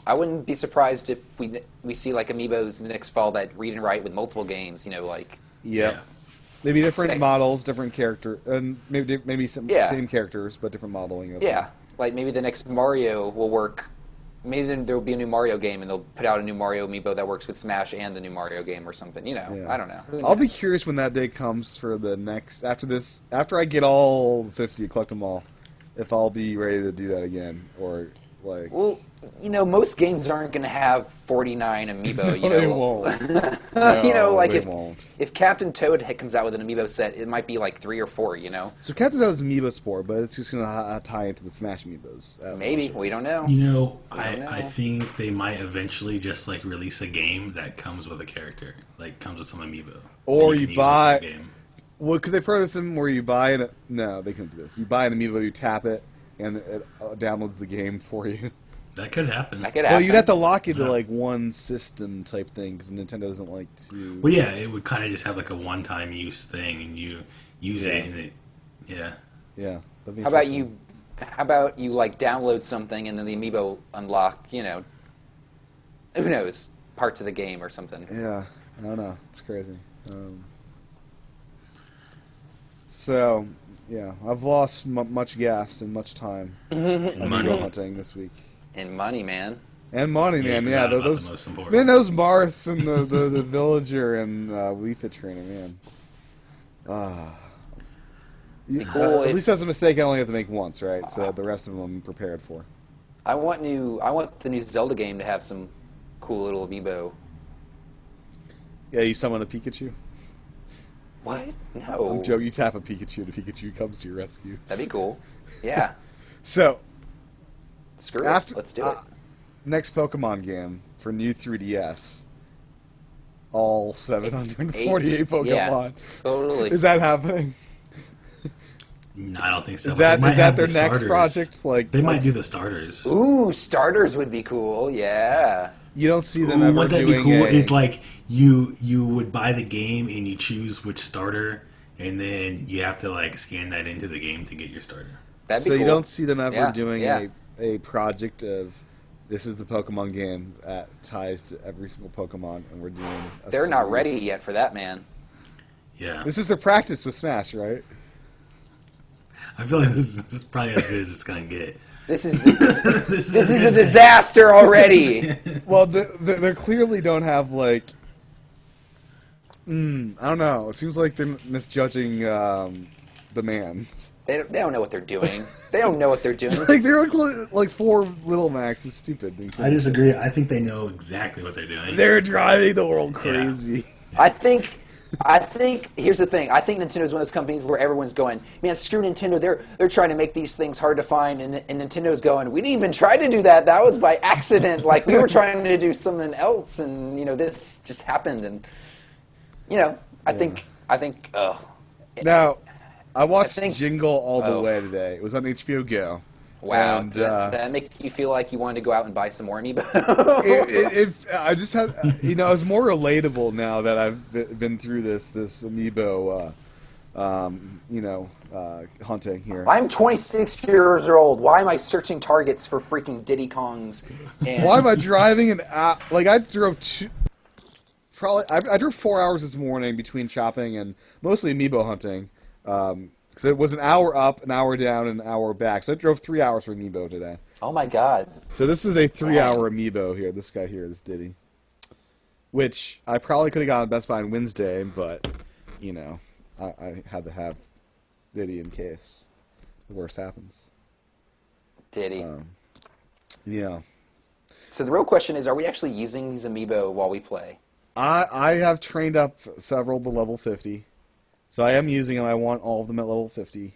I wouldn't be surprised if we see like Amiibos next fall that read and write with multiple games. You know, like Yeah. Maybe different Same. models, different character, and maybe some Yeah. same characters, but different modeling of yeah, them. like maybe the next Mario will work. Maybe then there will be a new Mario game, and they'll put out a new Mario Amiibo that works with Smash and the new Mario game or something. You know, Yeah. I don't know. Who I'll be knows? curious when that day comes for the next after I get all 50, collect them all, if I'll be ready to do that again or like. Well, you know, most games aren't going to have 49 Amiibo. You know, They won't. you know, No, like they won't. if Captain Toad comes out with an Amiibo set, it might be like 3 or 4. You know, So Captain Toad's Amiibo Sport, but it's just gonna tie into the Smash Amiibos. maybe we don't know. You know, I don't I know. think they might eventually just like release a game that comes with a character, like comes with some Amiibo. Or that you can use buy- with the game. Well, could they put this in where you buy it? No, they couldn't do this. You buy an Amiibo, you tap it, and it downloads the game for you. That could happen. That could Well, happen. you'd have to lock it to Yeah. like one system type thing because Nintendo doesn't like to. Well, yeah, it would kind of just have like a one-time use thing, and you use Yeah. it, and it, yeah. Yeah. that'd be How about interesting. you? How about you like download something and then the Amiibo unlock? You know, who knows? Parts of the game or something. Yeah, I don't know. It's crazy. So, yeah, I've lost much gas and much time Mm-hmm. Money. Amiibo hunting this week. And money, man. And money, Yeah, you man. Yeah, forgot about those the most important. man, those Marths and the villager and Wii Fit trainer, man. cool At if- least that's a mistake I only have to make once, right? So the rest of them I'm prepared for. I want the new Zelda game to have some cool little Amiibo. Yeah, you summon a Pikachu. What? No. I'm joking. You tap a Pikachu, and a Pikachu comes to your rescue. That'd be cool. Yeah. So Screw after it. Let's do it. next Pokemon game for new 3DS, all 748 Pokemon. Yeah, totally. Is that happening? No, I don't think so. Is but that they might is that have their the next starters. project? Like They might that's- do the starters. Ooh, starters would be cool. Yeah. You don't see them Ooh, ever wouldn't that doing be cool? a- It's like you would buy the game and you choose which starter, and then you have to like scan that into the game to get your starter. That'd so be cool. you don't see them ever Yeah, doing yeah. a project of This is the Pokemon game that ties to every single Pokemon, and we're doing. They're not series. ready yet for that, man. Yeah. This is the practice with Smash, right? I feel like this is probably as good as it's gonna get. This is a disaster already. Well, they clearly don't have like. I don't know. It seems like they're misjudging demands. They don't know what they're doing. They don't know what they're doing. Like they're like 4 Little Max is stupid. I disagree. I think they know exactly what they're doing. They're driving the world crazy. Yeah. I think here's the thing. I think Nintendo's one of those companies where everyone's going, man, screw Nintendo. They're trying to make these things hard to find, and Nintendo's going, we didn't even try to do that. That was by accident. Like we were trying to do something else, and this just happened. And I think. Now, I watched I think- Jingle All the Way today. It was on HBO Go. Wow, And, did that make you feel like you wanted to go out and buy some more Amiibo? I just had, it's more relatable now that I've been through this Amiibo, hunting here. I'm 26 years old. Why am I searching Targets for freaking Diddy Kongs? And Why am I driving I drove I drove 4 hours this morning between shopping and mostly Amiibo hunting. Because it was an hour up, an hour down, and an hour back. So I drove 3 hours for Amiibo today. Oh my god. So this is a 3-hour Amiibo here. This guy here, this Diddy. Which I probably could have gotten at Best Buy on Wednesday, but, I had to have Diddy in case the worst happens. Diddy. Yeah. So the real question is, are we actually using these Amiibo while we play? I have trained up several to level 50. So I am using them. I want all of them at level 50.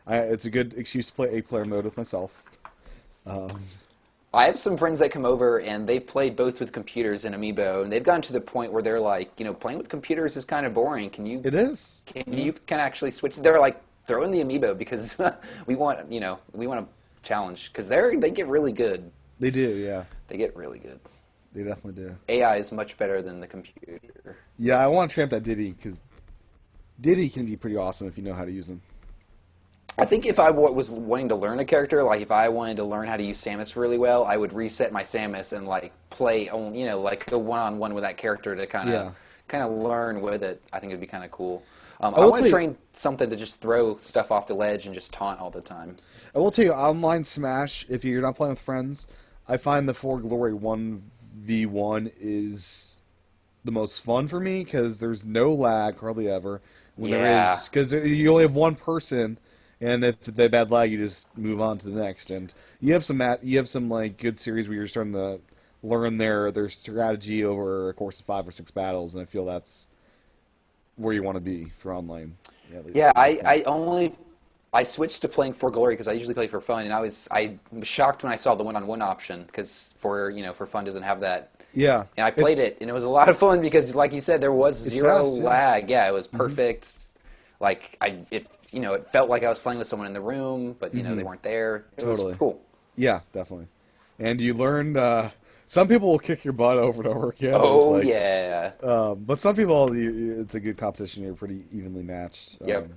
It's a good excuse to play 8-player mode with myself. I have some friends that come over, and they've played both with computers and Amiibo, and they've gotten to the point where they're like, playing with computers is kind of boring. It is. You can actually switch? They're like, throw in the Amiibo because we want a challenge because they get really good. They do, yeah. They get really good. They definitely do. AI is much better than the computer. Yeah, I want to tramp that Diddy because Diddy can be pretty awesome if you know how to use him. I think if I was wanting to learn a character, like if I wanted to learn how to use Samus really well, I would reset my Samus and like play, like go one-on-one with that character to kind of learn with it. I think it'd be kind of cool. I want to train something to just throw stuff off the ledge and just taunt all the time. I will tell you, online Smash, if you're not playing with friends, I find the For Glory 1v1 is the most fun for me because there's no lag hardly ever. Because you only have one person. And if they have bad lag, you just move on to the next. And you have some like good series where you're starting to learn their strategy over a course of 5 or 6 battles, and I feel that's where you want to be for online. Yeah, I switched to playing For Glory because I usually play for fun, and I was shocked when I saw the one-on-one option because for fun doesn't have that. Yeah. And I played it, and it was a lot of fun because, like you said, there was zero lag. Yeah, it was perfect. Mm-hmm. Like it felt like I was playing with someone in the room, but they weren't there. It was cool. Yeah, definitely. And you learned. Some people will kick your butt over and over again. Oh yeah. But some people, it's a good competition. You're pretty evenly matched. Yep.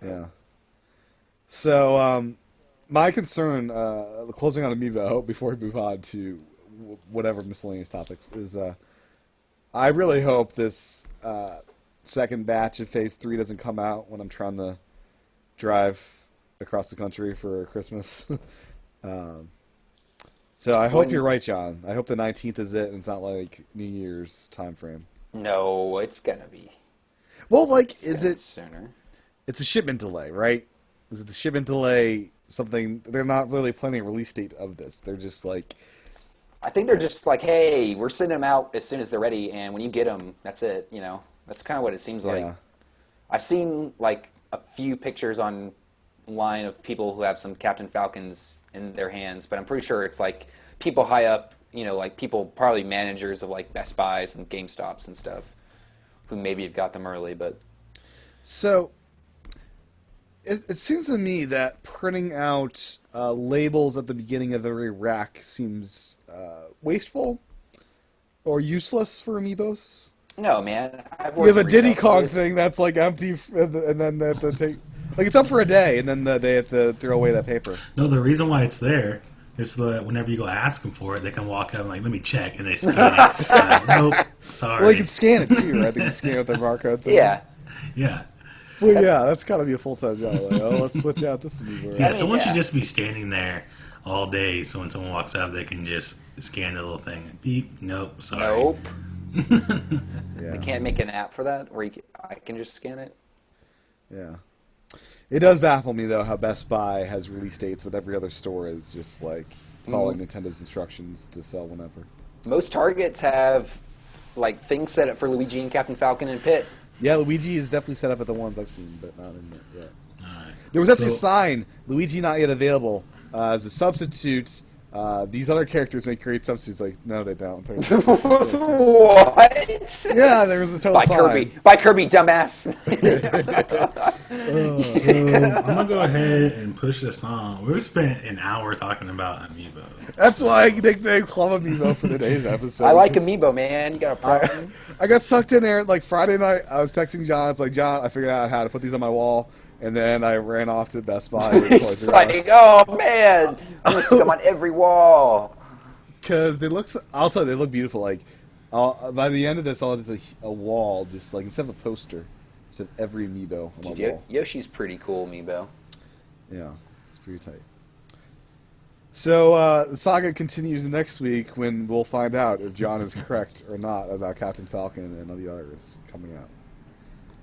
Yeah. So my concern, closing on Amiibo before we move on to whatever miscellaneous topics, is I really hope this second batch of Phase 3 doesn't come out when I'm trying to drive across the country for Christmas. So I hope you're right, John. I hope the 19th is it, and it's not like New Year's time frame. No, it's gonna be. Well, is it sooner? It's a shipment delay, right? Is it the shipment delay something? They're not really planning a release date of this. They're just like. I think they're just like, hey, we're sending them out as soon as they're ready, and when you get them, that's it. That's kind of what it seems like. I've seen like a few pictures online of people who have some Captain Falcons in their hands, but I'm pretty sure it's like people high up, like people, probably managers of like Best Buys and GameStops and stuff, who maybe have got them early. But so it seems to me that printing out labels at the beginning of every rack seems wasteful or useless for Amiibos. No, man. You have a Diddy Kong thing that's like empty, and then they have to take. Like, it's up for a day, and then they have to throw away that paper. No, the reason why it's there is so that whenever you go ask them for it, they can walk up and like, let me check, and they scan it. Like, nope, sorry. Well, they can scan it too, right? They can scan it with their barcode thing. Yeah. Yeah. Well, yeah, that's got to be a full-time job. Like, oh, let's switch out this amiibo. Yeah, mean, someone yeah. should just be standing there all day, so when someone walks up, they can just scan the little thing. Beep. Nope. Sorry. Nope. Yeah. They can't make an app for that, where I can just scan it. Yeah. It does baffle me, though, how Best Buy has release dates, but every other store is just, like, following Nintendo's instructions to sell whenever. Most Targets have like things set up for Luigi and Captain Falcon and Pit. Yeah, Luigi is definitely set up at the ones I've seen, but not in it yet. All right. There was actually a So- sign, Luigi not yet available, as a substitute. These other characters make great substitutes. Like, no, they don't. What? Yeah, there was a total sign. By Kirby, dumbass. So I'm gonna go ahead and push this on. We spent an hour talking about Amiibo. That's why I nicknamed Club Amiibo for today's episode. I like 'cause Amiibo, man. You got a problem? I got sucked in there like Friday night. I was texting John. It's like, John, I figured out how to put these on my wall, and then I ran off to Best Buy. It's like, oh man, I'm gonna stick them on every wall. Because they look, I'll tell you, they look beautiful. Like, by the end of this, I'll have just a wall, just like instead of a poster, just have every Amiibo on my Dude, wall. Yoshi's pretty cool, Amiibo. Yeah, it's pretty tight. So the saga continues next week when we'll find out if John is correct or not about Captain Falcon and all the others coming out.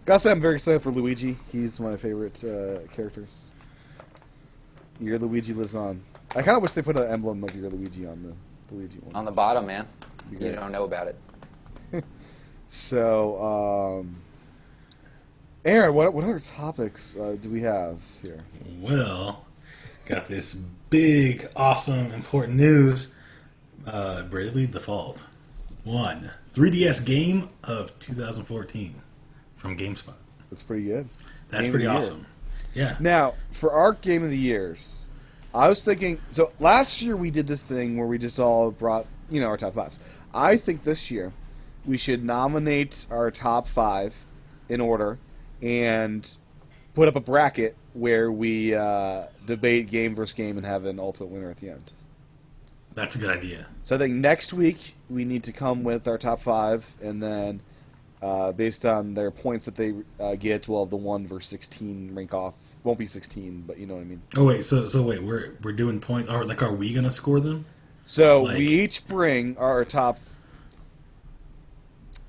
Gotta say, I'm very excited for Luigi. He's one of my favorite characters. Your Luigi lives on. I kind of wish they put an emblem of your Luigi on the Luigi one. On the bottom, man. Be You great. don't know about it. So, Aaron, what other topics do we have here? Well, got this big, awesome, important news. Bravely Default won 3DS Game of 2014 from GameSpot. That's pretty good. That's Game of pretty the year. awesome. Yeah. Now, for our Game of the Years, I was thinking... So, last year we did this thing where we just all brought, our top fives. I think this year we should nominate our top five in order and put up a bracket where we debate game versus game and have an ultimate winner at the end. That's a good idea. So I think next week we need to come with our top five, and then based on their points that they get, we'll have the 1 versus 16 rank off. Won't be 16, but you know what I mean. Oh wait, so wait, we're doing points. Or are we gonna score them? So Like- we each bring our top.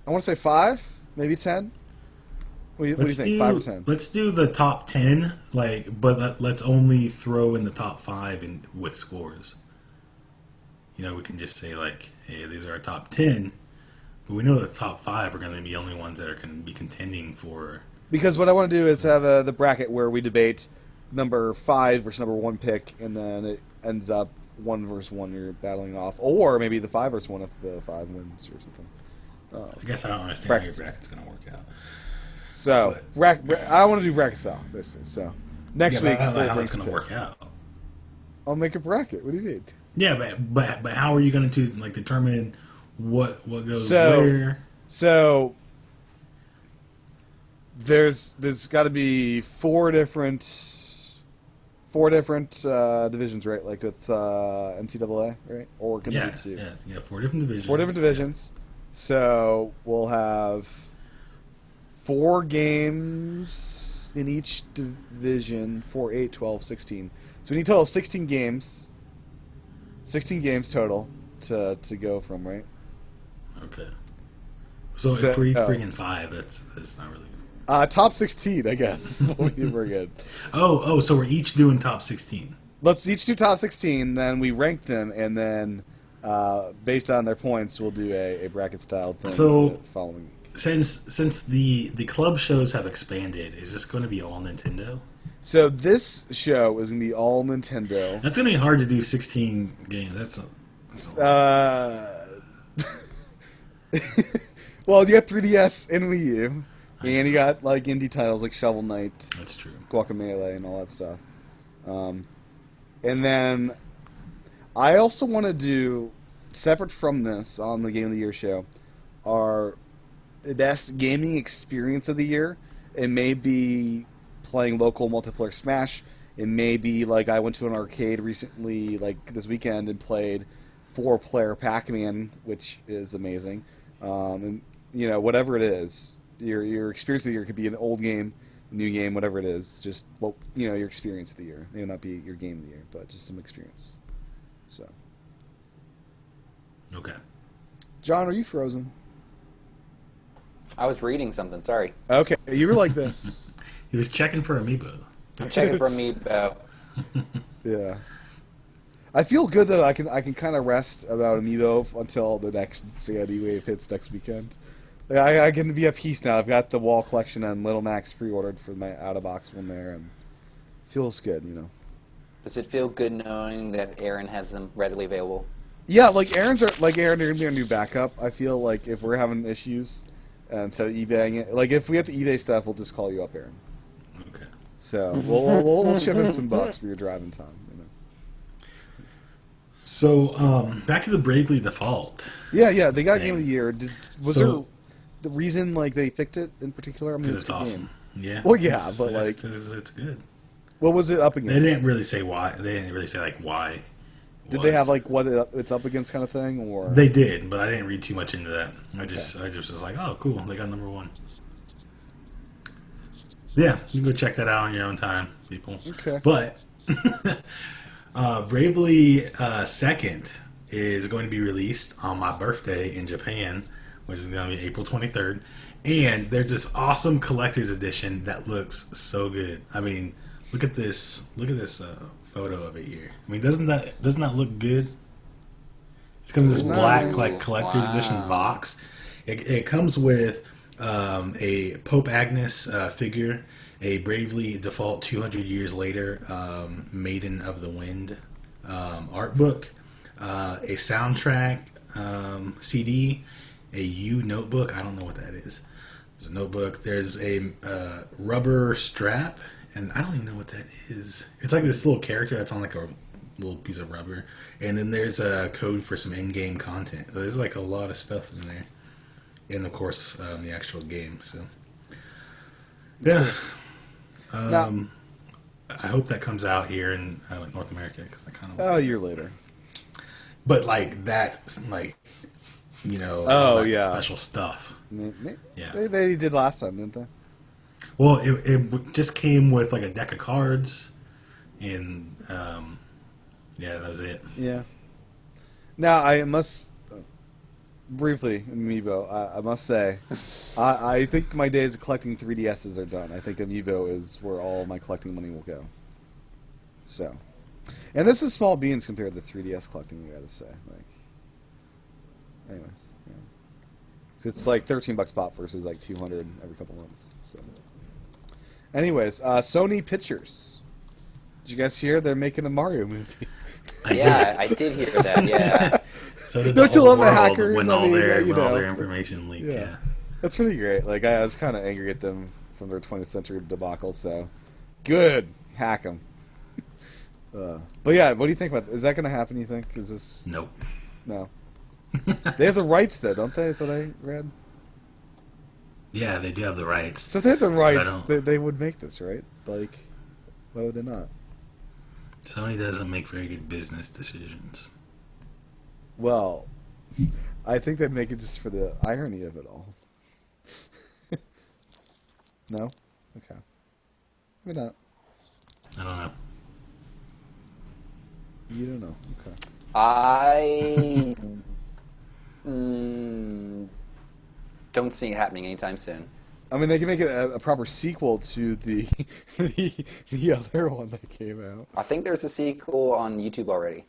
I want to say 5, maybe 10. What do you think? 5 or 10? Let's do the top 10, but let's only throw in the top 5 with scores. We can just say hey, these are our top 10, but we know the top 5 are going to be the only ones that are going to be contending for. Because what I want to do is have the bracket where we debate number 5 versus number 1 pick, and then it ends up 1 versus 1 you're battling off, or maybe the 5 versus 1 if the 5 wins or something. I guess I don't understand Brackets. how your bracket's going to work out. So I want to do bracket style, basically. So next week I don't know we'll how bring it's going some to work picks. out. I'll make a bracket. What do you mean? Yeah, but how are you going to determine what goes So- where? So there's got to be four different divisions, right? Like with NCAA, right? Or can there Yeah, be 2? yeah, 4 different divisions. 4 different divisions. So we'll have 4 games in each division, 4, 8, 12, 16. So we need total 16 games. 16 games total to go from, right? Okay. So So- if we oh. bring in 5, that's not really. Top 16, I guess. Will be very good. Oh, so we're each doing top 16. Let's each do top 16, then we rank them, and then based on their points, we'll do a bracket style thing So- the following week. Since the club shows have expanded, is this going to be all Nintendo? So this show is going to be all Nintendo. That's going to be hard to do 16 games. That's a lot. Well, you got 3DS and Wii U, and you got like indie titles like Shovel Knight, That's true. Guacamelee, and all that stuff. And then I also want to do, separate from this on the Game of the Year show, our best gaming experience of the year. It may be playing local multiplayer Smash. It may be like I went to an arcade recently, like this weekend, and played 4-player Pac-Man, which is amazing. And whatever it is, your experience of the year could be an old game, a new game, whatever it is. Just your experience of the year. It may not be your game of the year, but just some experience. So, Okay. John, are you frozen? I was reading something. Sorry. Okay, you were like this. He was checking for Amiibo. I'm checking for Amiibo. Yeah. I feel good that I can kind of rest about Amiibo until the next Sandy Wave hits next weekend. Like, I can be at peace now. I've got the Wall collection and Little Max pre-ordered for my out-of-box one there, and feels good, Does it feel good knowing that Aaron has them readily available? Yeah, Aaron, they're gonna be our new backup. I feel like if we're having issues, instead of eBaying it, like if we have to eBay stuff, we'll just call you up, Aaron. Okay. So we'll chip in some bucks for your driving time. So, back to the Bravely Default. Yeah, they got thing. Game of the Year. Was there the reason they picked it in particular? I mean, Because it's awesome. Game. Yeah. Well, yeah, but because it's good. what was it up against? They didn't really say why. They didn't really say why. Did they have what it's up against kind of thing, or They did, but I didn't read too much into that. I just was like, oh, cool, they got number 1. Yeah, you can go check that out on your own time, people. Okay. But Bravely Second is going to be released on my birthday in Japan, which is going to be April 23rd. And there's this awesome collector's edition that looks so good. I mean, look at this photo of it here. I mean, doesn't that look good? It comes in this black collector's edition box. It comes with a Pope Agnes figure, a Bravely Default 200 years later Maiden of the Wind art book, a soundtrack CD, a U notebook. I don't know what that is. There's a notebook. There's a rubber strap, and I don't even know what that is. It's like this little character that's on like a little piece of rubber, and then there's a code for some in-game content. There's like a lot of stuff in there, and of course the actual game. So yeah, I hope that comes out here in North America because I kind of a year later. But like that, like special stuff. Yeah, they did last time, didn't they? Well, it just came with like a deck of cards, and that was it. Yeah. Now I must briefly, Amiibo. I must say, I think my days of collecting 3DSs are done. I think Amiibo is where all my collecting money will go. So, and this is small beans compared to 3DS collecting. I gotta say, anyways, yeah. So it's like $13 pop versus like 200 every couple months. So, anyways, Sony Pictures. Did you guys hear they're making a Mario movie? I did hear that. Yeah. So did Don't the you whole love the world hackers? when I all mean, their information leaked. Yeah. That's pretty great. Like I was kind of angry at them from their 20th century debacle. So good, hack them. But yeah, what do you think about? Is that going to happen? You think? Is this? Nope. No. They have the rights, though, don't they? Is what I read. Yeah, they do have the rights. So if they had the rights, they would make this, right? Like, why would they not? Sony doesn't make very good business decisions. Well, I think they'd make it just for the irony of it all. No? Okay. Maybe not. I don't know. You don't know. Okay. I don't see it happening anytime soon. I mean, they can make it a proper sequel to the the other one that came out. I think there's a sequel on YouTube already.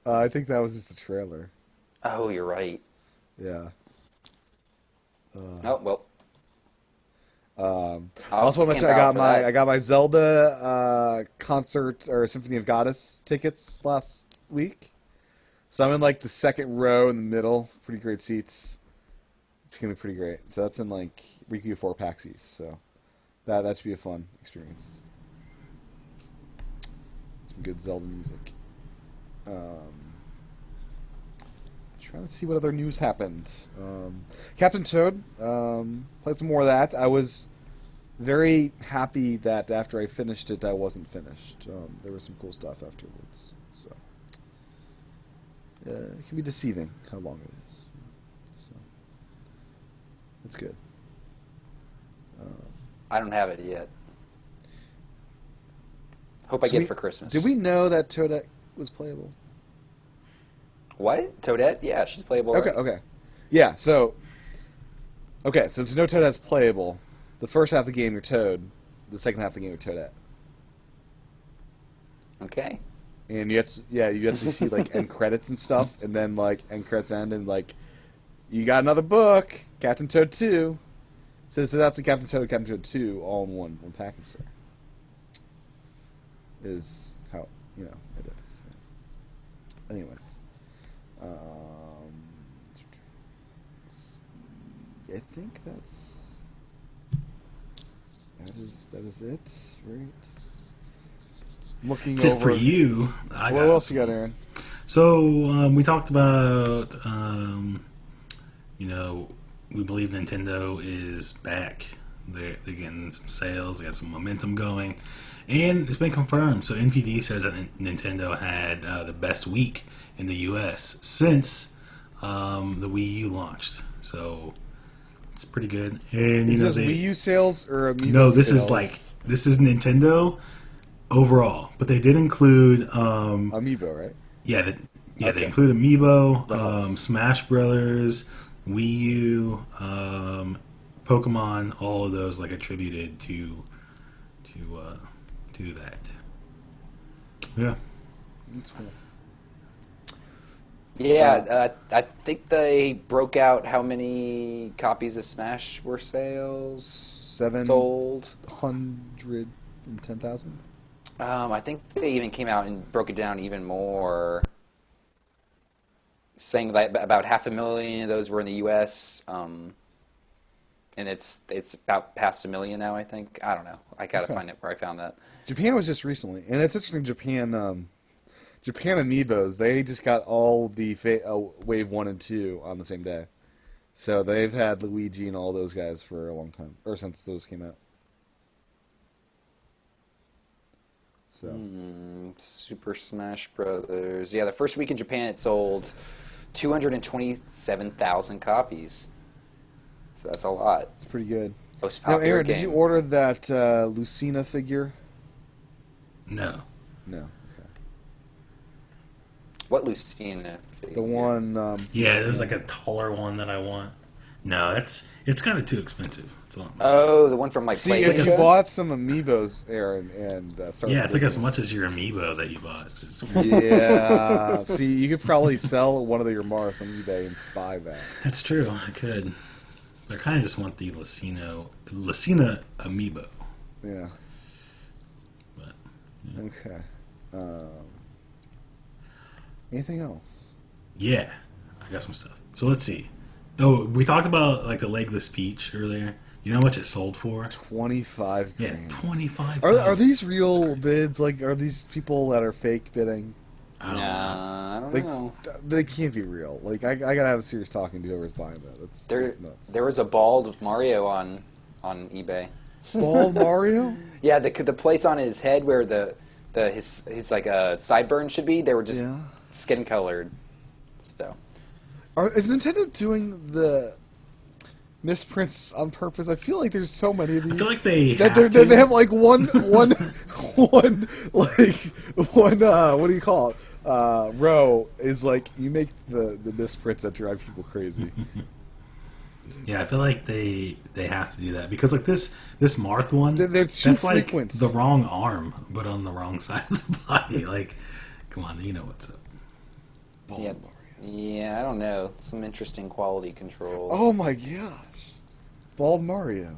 I think that was just a trailer. Oh, you're right. Yeah. Oh well. I also want to mention I got my Zelda concert or Symphony of Goddess tickets last week, so I'm in like the second row in the middle. Pretty great seats. It's gonna be pretty great. So that's in like Riku 4 PAX East. So that should be a fun experience. Some good Zelda music. Trying to see what other news happened. Captain Toad, played some more of that. I was very happy that after I finished it, I wasn't finished. There was some cool stuff afterwards. So it can be deceiving how long it is. So it's good. I don't have it yet. Hope I get it for Christmas. Did we know that Toadette was playable? What? Toadette? Yeah, she's playable. Okay, right? okay. Yeah, so there's no Toadette's playable. The first half of the game you're Toad, the second half of the game you're Toadette. Okay. And you actually see like end credits and stuff, and then like end credits end, and like you got another book, Captain Toad 2. So that's a Captain Toad 2 all in one package there. Is how it is. Anyways, I think that is it, right? Looking That's over. it for you. What else you got, Aaron? So we talked about, we believe Nintendo is back. They're getting some sales. They got some momentum going, and it's been confirmed. So NPD says that Nintendo had the best week in the U.S. since the Wii U launched. So it's pretty good. And Is this Wii U sales or Amiibo no, this sales? this is Nintendo overall, but they did include Amiibo, right? Yeah, Okay. They include Amiibo, Nice. Smash Brothers, Wii U, Pokemon, all of those like attributed to that. Yeah. That's cool. Yeah, I think they broke out how many copies of Smash were sold. 710,000. I think they even came out and broke it down even more, saying that about 500,000 of those were in the U.S. And it's about past 1 million now. I think. I don't know. I gotta find it where I found that. Japan was just recently, and it's interesting. Japan Amiibos, they just got all the Wave 1 and 2 on the same day. So they've had Luigi and all those guys for a long time, or since those came out. So Super Smash Brothers. Yeah, the first week in Japan it sold 227,000 copies. So that's a lot. it's pretty good. Most Now, popular Aaron, game. did you order that Lucina figure? No. No. Okay. What Lucina figure? The one. Yeah, there's like a taller one that I want. No, it's kind of too expensive. It's a lot more. Oh, the one from like See, PlayStation. if you bought some Amiibos, Aaron, and started Yeah, it's like as business- much as your Amiibo that you bought. It's- Yeah. See, you could probably sell one of your Mars on eBay and buy that. That's true. I could. But I kind of just want the Lucina Amiibo. Yeah. But Okay. Anything else? yeah, I got some stuff. So let's see. Oh, we talked about like the legless peach earlier. You know how much it sold for? 25 Yeah, grand. 25. Are these real bids? Like, are these people that are fake bidding? I don't know. Nah, I don't Like, know. they can't be real. Like, I gotta have a serious talking to whoever's buying that. That's nuts. There was a bald Mario on eBay. Bald Mario? Yeah, the place on his head where his like sideburn should be, they were just Yeah. skin colored. So Is Nintendo doing the misprints on purpose? I feel like there's so many of these. I feel like they that have they to. have like one what do you call it? Row is like you make the misprints that drive people crazy. Yeah, I feel like they have to do that because like this Marth one, They're too that's like frequent. the wrong arm, but on the wrong side of the body. Like, come on, you know what's up. Bald yeah, Mario. yeah, I don't know. Some interesting quality controls. Oh my gosh, Bald Mario.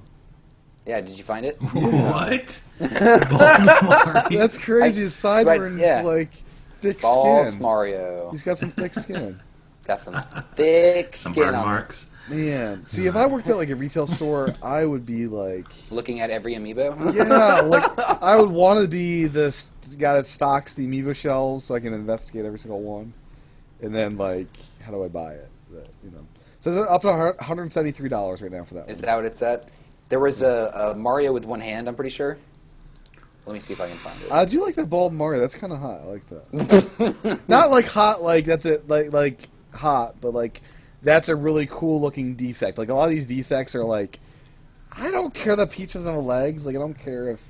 Yeah, did you find it? What? Baltimore. That's crazy. His sideburns yeah. like thick Bald skin. Mario. He's got some thick skin. Got some thick Some skin burn on him. marks. Man, see, if I worked at like a retail store, I would be like, Looking at every amiibo. yeah, like I would want to be the guy that stocks the Amiibo shelves so I can investigate every single one, and then like, how do I buy it? So it's up to $173 right now for that Is one. that what it's at? There was a Mario with one hand, I'm pretty sure. Let me see if I can find it. I do like that bald Mario. That's kind of hot. I like that. Not like hot, like that's it, like hot, but like that's a really cool looking defect. Like a lot of these defects are like, I don't care that Peach doesn't have legs. Like I don't care if,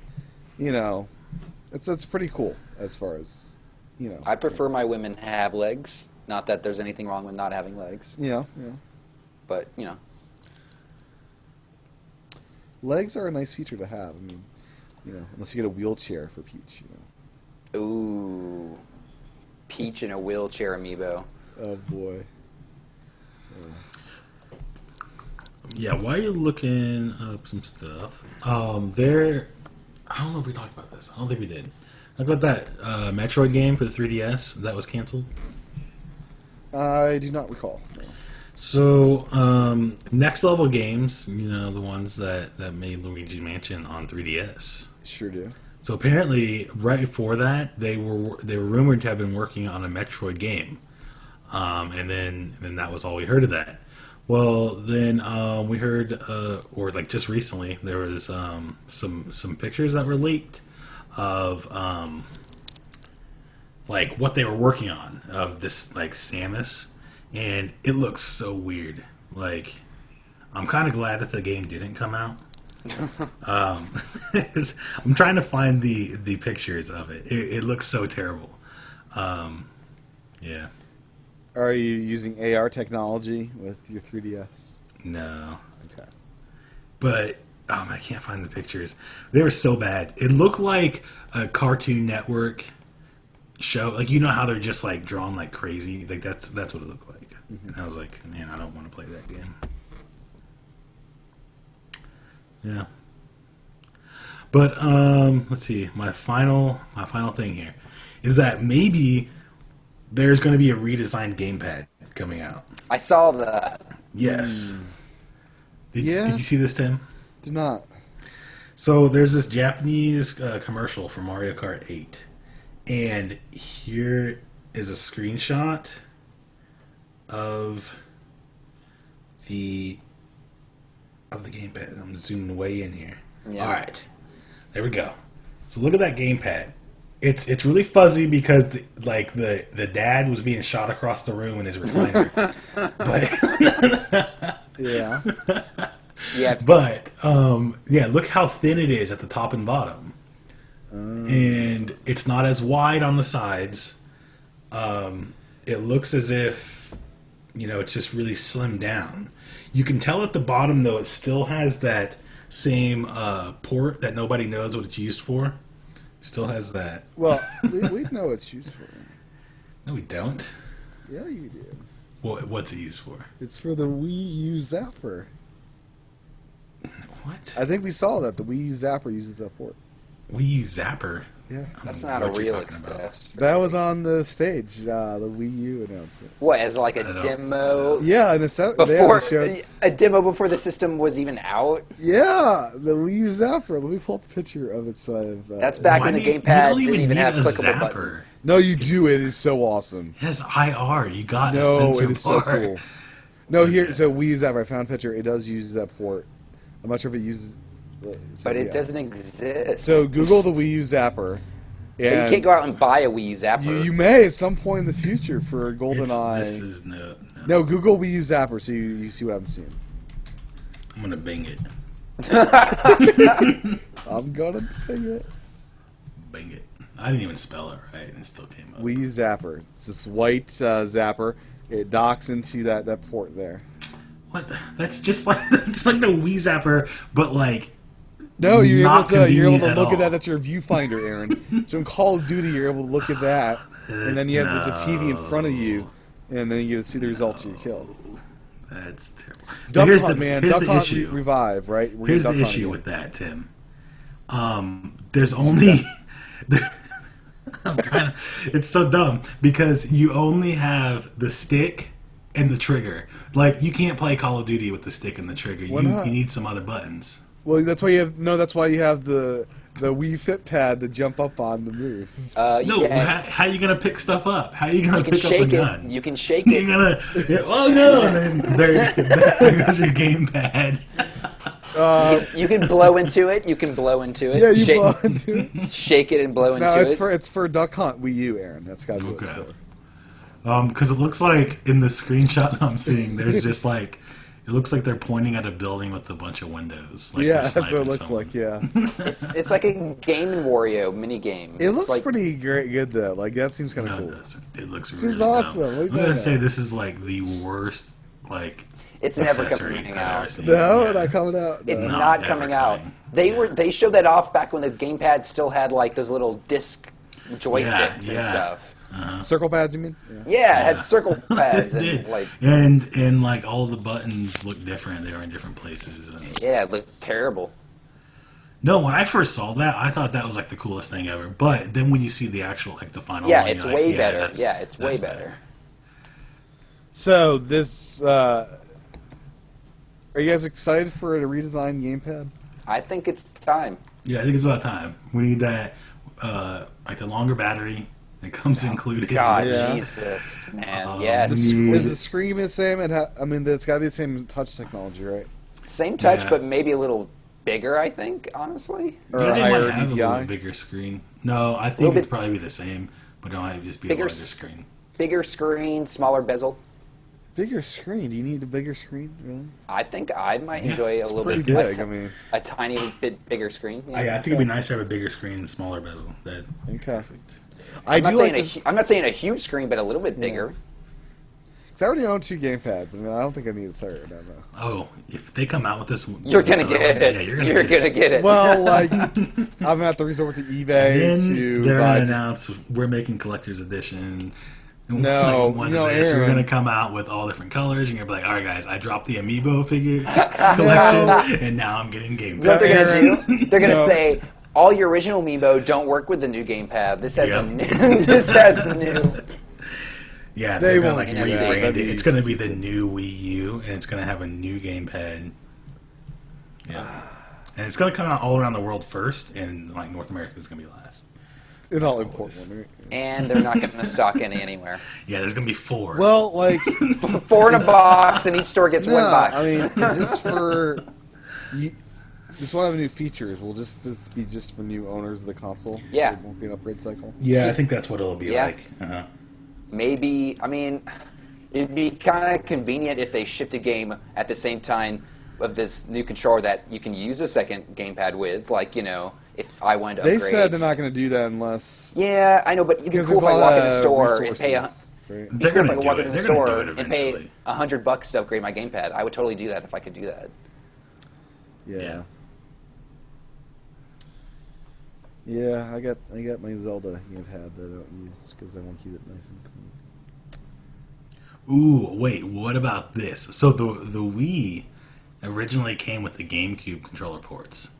it's pretty cool as far as, I prefer my women have legs. Not that there's anything wrong with not having legs. Yeah. But Legs are a nice feature to have. I mean, unless you get a wheelchair for Peach, Ooh. Peach in a wheelchair amiibo. Oh, boy. Yeah, while you're looking up some stuff, I don't know if we talked about this. I don't think we did. Talk about that Metroid game for the 3DS that was canceled. I do not recall. No. So, Next Level Games, the ones that made Luigi Mansion on 3DS. Sure do. So apparently, right before that, they were rumored to have been working on a Metroid game, and then that was all we heard of that. Well, then we heard, or like just recently, there was some pictures that were leaked of like what they were working on of this like Samus, and it looks so weird. Like, I'm kind of glad that the game didn't come out. I'm trying to find the pictures of it. It looks so terrible. Yeah. Are you using AR technology with your 3DS? No. Okay. But I can't find the pictures. They were so bad. It looked like a Cartoon Network show. Like, how they're just like drawn like crazy. Like that's what it looked like. Mm-hmm. And I was like, man, I don't want to play that game. Yeah. But let's see. My final thing here is that maybe there's going to be a redesigned gamepad coming out. I saw that. Yes. Did you see this, Tim? Did not. So there's this Japanese commercial for Mario Kart 8, and here is a screenshot of the gamepad. I'm zooming way in here. Yeah. All right, there we go. So look at that gamepad. It's really fuzzy because the dad was being shot across the room in his recliner. But Yeah. Yeah. But look how thin it is at the top and bottom, and it's not as wide on the sides. It looks as if it's just really slimmed down. You can tell at the bottom though it still has that same port that nobody knows what it's used for. Still has that. Well, we know it's used for. No, we don't. Yeah, you do. Well, what's it used for? It's for the Wii U Zapper. What? I think we saw that. The Wii U Zapper uses that port. Wii U Zapper? Yeah. That's not a real express. That was on the stage, the Wii U announcement. What, as like a demo? Yeah, and Before a demo before the system was even out? Yeah, the Wii U Zapper. Let me pull up a picture of it so I've... That's back when the gamepad didn't even have clickable buttons. No, you do. It is so awesome. It has IR. You got a No, sensor it is so bar. cool. No, here, so Wii U Zapper. I found a picture. It does use that port. I'm not sure if it uses... But it doesn't exist. So Google the Wii U Zapper. But you can't go out and buy a Wii U Zapper. You may at some point in the future for GoldenEye. This is No, Google Wii U Zapper so you see what I'm seeing. I'm gonna bing it. I'm gonna bing it. Bing it. I didn't even spell it right, and it still came up. Wii U Zapper. It's this white zapper. It docks into that port there. What? That's just like the Wii Zapper, but like. No, you're able to look all. at that. That's your viewfinder, Aaron. So in Call of Duty, you're able to look at that, and then you have the TV in front of you, and then you get to see the results of your kill. That's terrible. Duck Here's Hunt, man. Duck the Hunt issue. Revive, right? Here's the issue with that, Tim. There's only. I'm trying to. It's so dumb because you only have the stick and the trigger. Like, you can't play Call of Duty with the stick and the trigger. You need some other buttons. Well, that's why you have That's why you have the Wii Fit pad to jump up on the move. How are you gonna pick stuff up? How are you gonna pick up a gun? You can shake it. You're gonna. Oh no! And then there goes your gamepad. You can blow into it. You can blow into it. Yeah, you blow into it. Shake it and blow into it. No, it's for Duck Hunt Wii U, Aaron. That's got to be what it's for. Because it looks like in the screenshot I'm seeing, there's just like, it looks like they're pointing at a building with a bunch of windows. Like Yeah, that's what it looks like. Yeah, it's like a Game and Wario mini game. it looks pretty good though. Like that seems kind of cool. It looks seems really awesome. dumb. What are you I'm gonna talking say about? this is like the worst It's never accessory coming I've out. ever seen. No, Yeah. not coming out. No. It's No, not never coming out. coming. They showed that off back when the gamepad still had like those little disc joysticks and stuff. Circle pads, you mean? Yeah, it had circle pads It and did. like and like all the buttons looked different. They were in different places. And yeah, it looked terrible. no, when I first saw that, I thought that was like the coolest thing ever. But then when you see the actual like the final Yeah, one, it's you're like, way better. that's- Yeah, it's way that's better. So this, are you guys excited for the redesigned gamepad? I think it's time. Yeah, I think it's about time. We need that like the longer battery. It comes included. God, Yeah. Jesus, man. Um, Yes. Yeah. Is the screen the same? I mean, it's got to be the same touch technology, right? Same touch, Yeah. but maybe a little bigger, I think, honestly. Or Yeah, a they higher might have a DPI? little bigger screen. No, I think Little it'd bit- probably be the same, but it might just be a Bigger larger s- screen. Bigger screen, smaller bezel. Bigger screen? Do you need a bigger screen, really? I think I might Yeah, enjoy a it's little Pretty bit big. I mean, a tiny bit bigger screen. Yeah. I think it'd be nice to have a bigger screen and smaller bezel. That okay. I'm not do saying like I'm not saying a huge screen, but a little bit bigger. Because I already own 2 gamepads. I mean, I don't think I need a third. I don't know. oh, if they come out with this, You're this gonna other get one, it. Yeah, You're you're gonna get it. Well, like, I'm gonna have to resort to eBay Then to they're buy gonna just. announce we're making collector's edition. No, ones no, of this. We're Aaron. gonna come out with all different colors, and you're gonna be like, all right, guys, I dropped the Amiibo figure collection, and now I'm getting game. You know what they're Aaron, gonna do? They're gonna no. say all your original Amiibo don't work with the new gamepad. This has a Yep. new. This has new. Yeah, They they're gonna won't like do that. rebrand That'd it. be It's gonna be the new Wii U, and it's gonna have a new gamepad. Yeah, and it's gonna come out all around the world first, and like North America is gonna be last. An all important one, right? And they're not gonna stock any anywhere. Yeah, there's gonna be 4. Well, like, 4 in a box, and each store gets no, one box. I mean, is this for. This won't have new features. Will this be just for new owners of the console? Yeah. It won't be an upgrade cycle? yeah, I think that's what it'll be Yeah. like. Maybe, I mean, it'd be kind of convenient if they shipped a game at the same time of this new controller that you can use a second gamepad with. Like, you know, if I wanted to They upgrade. said they're not going to do that unless. Yeah, I know, but it'd be Because cool there's if a I lot walk in the of store and pay resources, right? They're cool if gonna I do walk it. in the They're gonna do store it and pay eventually. $100 to upgrade my gamepad. I would totally do that if I could do that. Yeah. Yeah, I got my Zelda gamepad that I don't use because I want to keep it nice and clean. Ooh, wait, what about this? So the Wii originally came with the GameCube controller ports.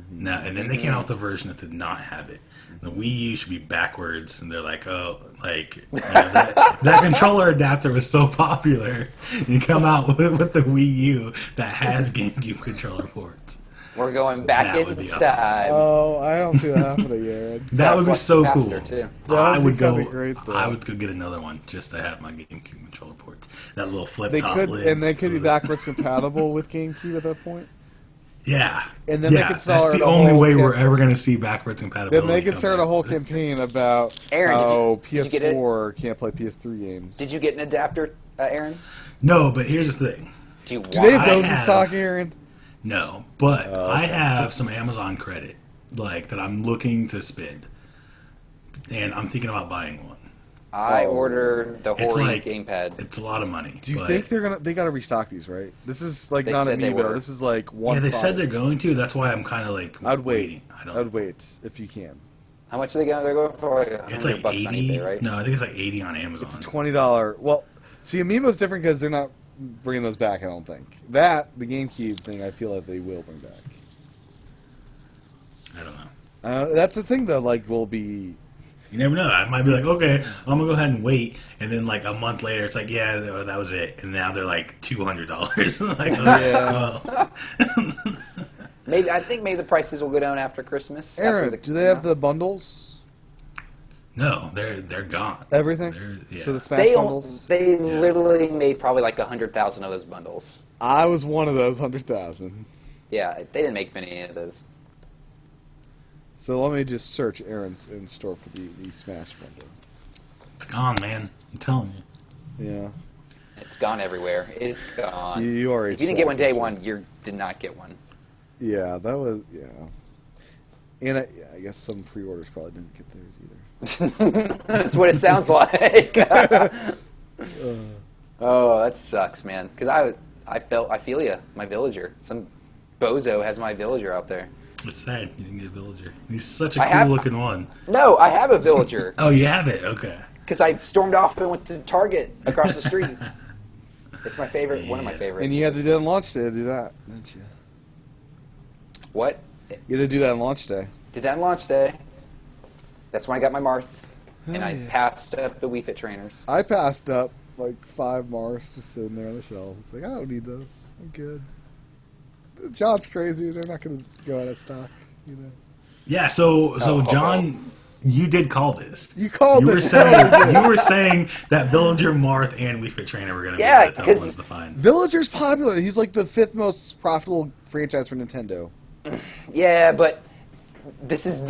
Now, and then they came out with a version that did not have it. The Wii U should be backwards, and they're like, oh, like that controller adapter was so popular. You come out with the Wii U that has GameCube controller ports. We're going back That would be inside. Oh, I don't see that happening yet. That would be so cool. Capacitor, too. That I would would be go. kinda great, though. I would go get another one just to have my GameCube controller ports. That little flip They top could, lid. and they could be So- backwards compatible with GameCube at that point. Yeah, And then they yeah, could start that's the a only whole way kit- we're ever going to see backwards compatibility. Then they could come start in. a whole campaign about Aaron, how did you get it? PS4 can't play PS3 games. Did you get an adapter, Aaron? No, but here's the thing. Do you Do they have I those in have- stock, Aaron? No, but Oh, I okay. have some Amazon credit, like that I'm looking to spend, and I'm thinking about buying one. I Oh. ordered the It's Hori like gamepad. it's a lot of money. Do you but- think they got to restock these, right? This is like They not said they Amiibo. were. This is like one. Yeah, they said they're product. going to. That's why I'm kind of like I'd waiting. wait. I don't. I'd wait if you can. How much are they going? They're going for like It's $100 like on 80. eBay, right? No, I think it's like 80 on Amazon. It's $20. Well, see, Amiibo's different because they're not bringing those back. I don't think the GameCube thing. I feel like they will bring back. I don't know. That's the thing, though. Like, will be. You never know. I might be like, okay, I'm gonna go ahead and wait, and then like a month later, it's like, yeah, that was it, and now they're like $200. Like, okay, Yeah. well. Maybe I think maybe the prices will go down after Christmas. Aaron, after do they have the bundles? No, they're gone. Everything. Yeah. So the Smash They bundles. they literally made probably like 100,000 of those bundles. I was one of those 100,000. Yeah, they didn't make many of those. So let me just search Aaron's in store for the Smash bundle. It's gone, man. I'm telling you. Yeah. It's gone everywhere. It's gone. You already If you didn't get one day checked, one, you did not get one. Yeah, that was And I guess some pre-orders probably didn't get theirs either. That's what it sounds like. Oh, that sucks, man. Because I feel you. My villager. Some bozo has my villager out there. It's sad you didn't get a villager. He's such a cool-looking one. No, I have a villager. Oh, you have it? Okay. Because I stormed off and went to Target across the street. It's my favorite. One of my favorites. And you had to do it on launch day to do that, didn't you? What? You had to do that on launch day. Did that on launch day. That's when I got my Marth. And I passed up the Wii Fit trainers. I passed up like 5 Mars just sitting there on the shelf. It's like, I don't need those. I'm good. John's crazy. They're not going to go out of stock, you know. Yeah, so John, you did call this. You called you this. You were saying that Villager, Marth, and Wii Fit Trainer were going to be the top ones to find. Villager's popular. He's like the 5th most profitable franchise for Nintendo. Yeah, but this is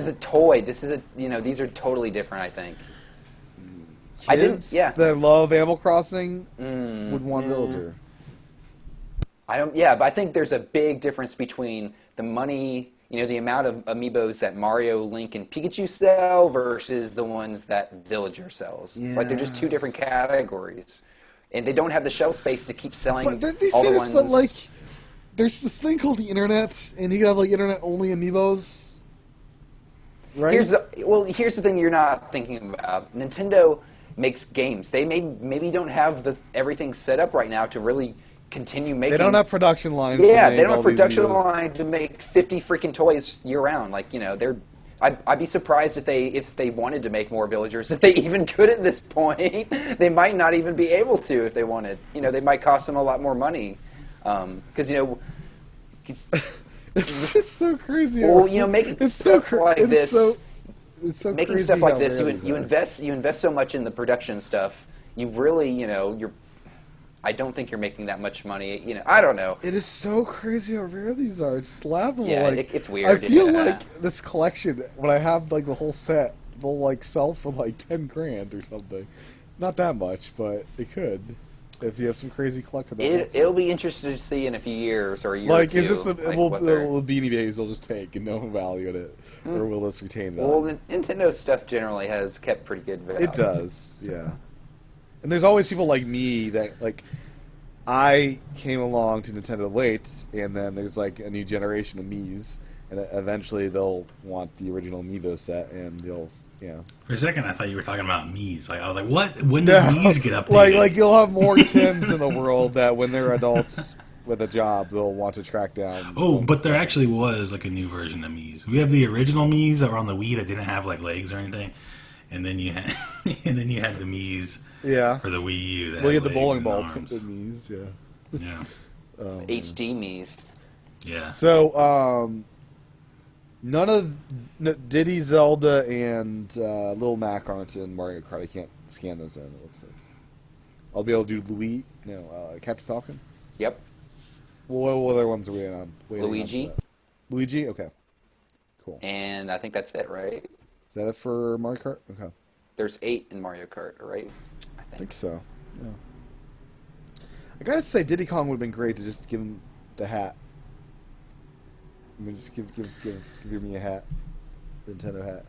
a toy. This is these are totally different, I think. Kids that love Animal Crossing would want Villager. But I think there's a big difference between the money, the amount of amiibos that Mario, Link, and Pikachu sell versus the ones that Villager sells. Yeah. Like, they're just two different categories. And they don't have the shelf space to keep selling But they all say the this, ones. but like, there's this thing called the internet, and you can have like internet-only amiibos, right? Here's the thing you're not thinking about. Nintendo makes games. They maybe don't have everything set up right now to really continue making. They don't have production lines. Yeah, to they don't have all these production amiibos. line to make 50 freaking toys year round. Like, they're. I'd be surprised if they wanted to make more villagers. If they even could at this point, they might not even be able to if they wanted. They might cost them a lot more money, because It's just so crazy. Well, making it's stuff so like this. It's so Making crazy stuff like how this, rare you these are. invest so much in the production stuff. You really, I don't think you're making that much money. I don't know. It is so crazy how rare these are. It's just laughable. Yeah, like, it's weird. I feel yeah. like this collection, when I have like the whole set, they'll like sell for like 10 grand or something. Not that much, but it could. If you have some crazy collector that wants It'll be interesting to see in a few years or a year like, or two. is this the like, will what the they're- Beanie Babies will just take and no value in it, or will this retain value? Well, the Nintendo stuff generally has kept pretty good value. It does, yeah. And there's always people like me that like. I came along to Nintendo late, and then there's like a new generation of Mii's, and eventually they'll want the original Amiibo set, and they'll, For a second, I thought you were talking about Mii's. Like, I was like, what? When did Mii's get updated? like you'll have more Tims in the world that when they're adults with a job, they'll want to track down. Oh, but there actually was like a new version of Mii's. We have the original Mii's that were on the Wii that didn't have like legs or anything, and then you had the Mii's. Yeah. For the Wii U. Well, you had the legs bowling and ball arms. pimped Mii's, yeah. Yeah. HD Mii's. Yeah. So, none of Diddy, Zelda, and Little Mac aren't in Mario Kart. I can't scan those in, it looks like. I'll be able to do Captain Falcon? Yep. What other ones are we on? Luigi. For that? Luigi? Okay. Cool. And I think that's it, right? Is that it for Mario Kart? Okay. There's 8 in Mario Kart, right? I think so. Yeah. I gotta say, Diddy Kong would have been great to just give him the hat. I mean, just give me a hat, Nintendo hat.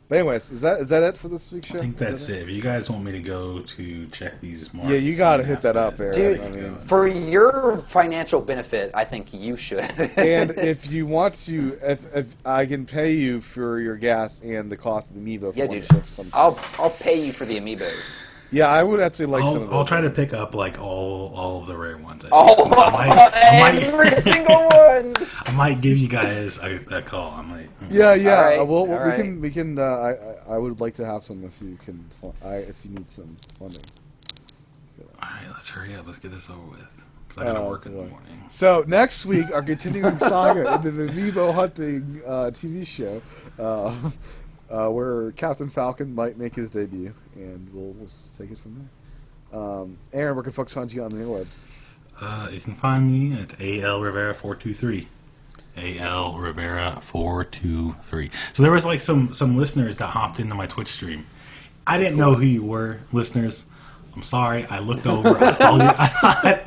But anyways, is that it for this week's show? I think that's it. If you guys want me to go to check these marks, Yeah, you gotta hit that up, Aaron. Dude, I mean, for your financial benefit, I think you should. and if you want to, if I can pay you for your gas and the cost of the Amiibo, Yeah, for dude. one ship I'll pay you for the amiibos. Yeah, I would actually like some of those. I'll try to pick up like all of the rare ones. Every single one. I might give you guys a call. I might. Yeah. All right, Well, all we right. can. I would like to have some if you can. If you need some funding. All right, let's hurry up. Let's get this over with. Because I gotta work in the boy. morning. So next week, our continuing saga in the Amiibo hunting TV show, where Captain Falcon might make his debut, and we'll take it from there. Aaron, where can folks find you on the interwebs? You can find me at AL Rivera 423. AL Rivera 423. So there was like some listeners that hopped into my Twitch stream. I didn't know who you were, listeners. I'm sorry. I looked over. I saw you.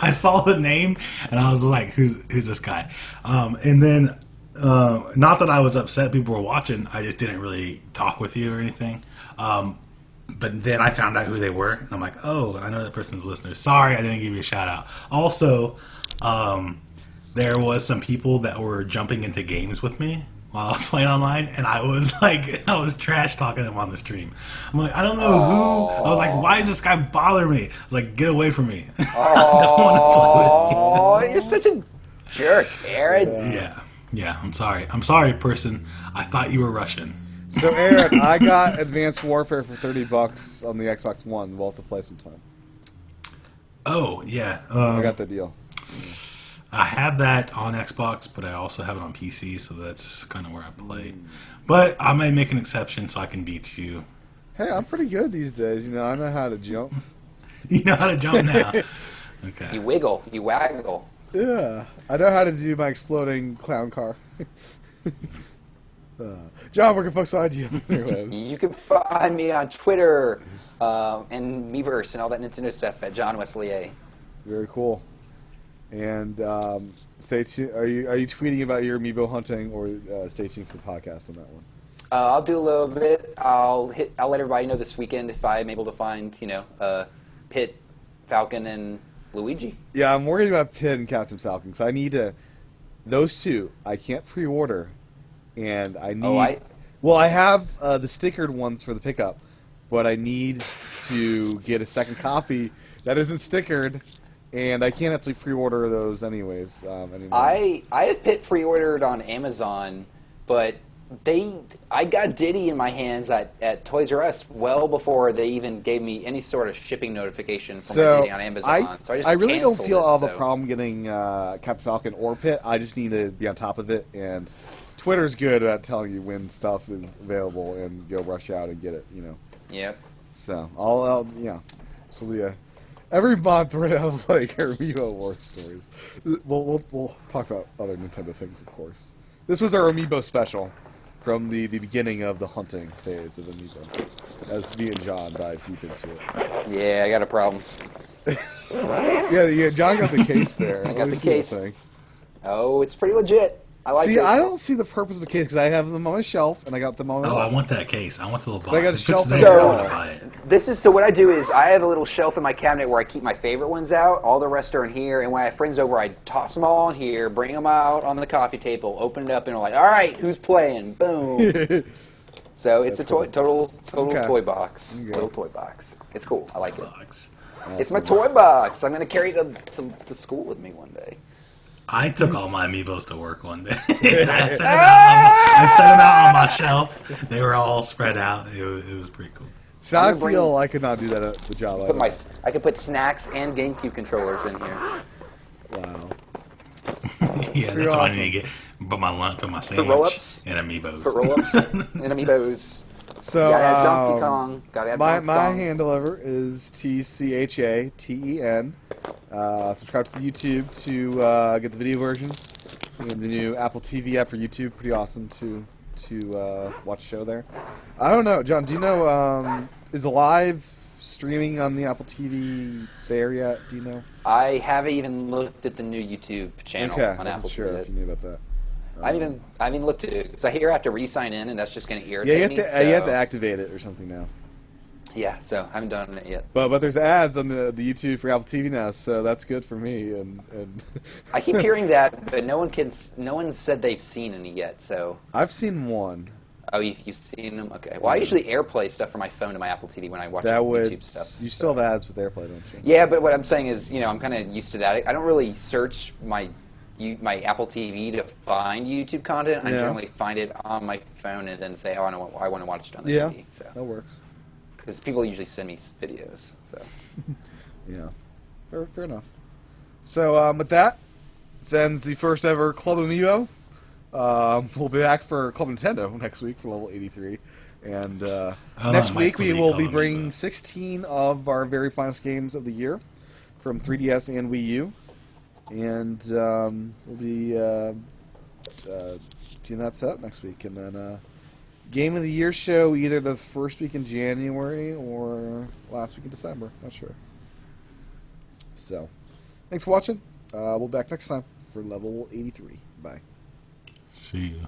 I saw the name, and I was like, "Who's this guy?" And then, not that I was upset people were watching. I just didn't really talk with you or anything. But then I found out who they were, and I'm like, "Oh, I know that person's listener." Sorry, I didn't give you a shout out. Also, there was some people that were jumping into games with me while I was playing online, and I was trash talking them on the stream. I'm like, I don't know who. I was like, why does this guy bother me? I was like, get away from me. I don't want to play with you. Oh, you're such a jerk, Aaron. Yeah. I'm sorry, person. I thought you were Russian. So, Aaron, I got Advanced Warfare for $30 on the Xbox One. We'll have to play sometime. Oh yeah, I got the deal. I have that on Xbox, but I also have it on PC, so that's kind of where I play. But I may make an exception so I can beat you. Hey, I'm pretty good these days. You know, I know how to jump. You know how to jump now. Okay. You wiggle, you waggle. Yeah, I know how to do my exploding clown car. John, where can folks find you on the interwebs? You can find me on Twitter and Miiverse and all that Nintendo stuff at John Wesley A. Very cool. And stay tuned. Are you tweeting about your amiibo hunting, or stay tuned for the podcast on that one? I'll do a little bit. I'll let everybody know this weekend if I'm able to find, Pit, Falcon, and Luigi. Yeah, I'm worried about Pit and Captain Falcon. So I need those two. I can't pre-order, and I need. Well, I have the stickered ones for the pickup, but I need to get a second copy that isn't stickered. And I can't actually pre-order those anyways anymore. I have Pit pre-ordered on Amazon, but I got Diddy in my hands at Toys R Us well before they even gave me any sort of shipping notification for my Diddy on Amazon. So I really don't feel I all the problem getting Captain Falcon or Pit. I just need to be on top of it, and Twitter's good at telling you when stuff is available and go rush out and get it. Yep. So So every month we're gonna have like our Amiibo war stories. We'll talk about other Nintendo things, of course. This was our Amiibo special from the beginning of the hunting phase of Amiibo, as me and John dive deep into it. Yeah, I got a problem. yeah, John got the case there. I got the case. Oh, it's pretty legit. I like it. I don't see the purpose of a case because I have them on my shelf and I got them on my wall. I want that case. I want the little box. So I got a shelf there. So what I do is I have a little shelf in my cabinet where I keep my favorite ones out. All the rest are in here, and when I have friends over, I toss them all in here, bring them out on the coffee table, open it up, and we're like, all right, who's playing? Boom. So it's total toy box. Okay. Little toy box. It's cool. I like it. Awesome. It's my toy box. I'm going to carry it to school with me one day. I took all my Amiibos to work one day. I set them out on my shelf. They were all spread out. It was pretty cool. So I feel I could not do that at the job. I could put snacks and GameCube controllers in here. Wow. Yeah, that's all I need to get. Put my lunch, put my sandwich, roll-ups? and Amiibos. For roll-ups and Amiibos. So gotta have Donkey Kong. Gotta have Donkey my Kong. handle ever is TCHATEN. Subscribe to the YouTube to get the video versions. And the new Apple TV app for YouTube, pretty awesome to watch the show there. I don't know, John. Do you know is live streaming on the Apple TV there yet? Do you know? I haven't even looked at the new YouTube channel on Apple sure TV. if you knew about that. I haven't looked at it because I hear I have to re-sign in, and that's just going to irritate me. You have to activate it or something now. Yeah, so I haven't done it yet. But there's ads on the YouTube for Apple TV now, so that's good for me. And I keep hearing that, but no one said they've seen any yet. So I've seen one. Oh, you've seen them? Okay. Well, I usually AirPlay stuff from my phone to my Apple TV when I watch YouTube stuff. You still have ads with AirPlay, don't you? Yeah, but what I'm saying is, I'm kind of used to that. I don't really search my Apple TV to find YouTube content. I generally find it on my phone and then say, I want to watch it on the TV. So that works. Because people usually send me videos. So yeah, fair enough. So with that, this ends the first ever Club Amiibo. We'll be back for Club Nintendo next week for level 83. And next week we will be bringing 16 of our very finest games of the year from 3DS and Wii U. And we'll be teeing that set up next week. And then Game of the Year show either the first week in January or last week in December. Not sure. So, thanks for watching. We'll be back next time for level 83. Bye. See ya.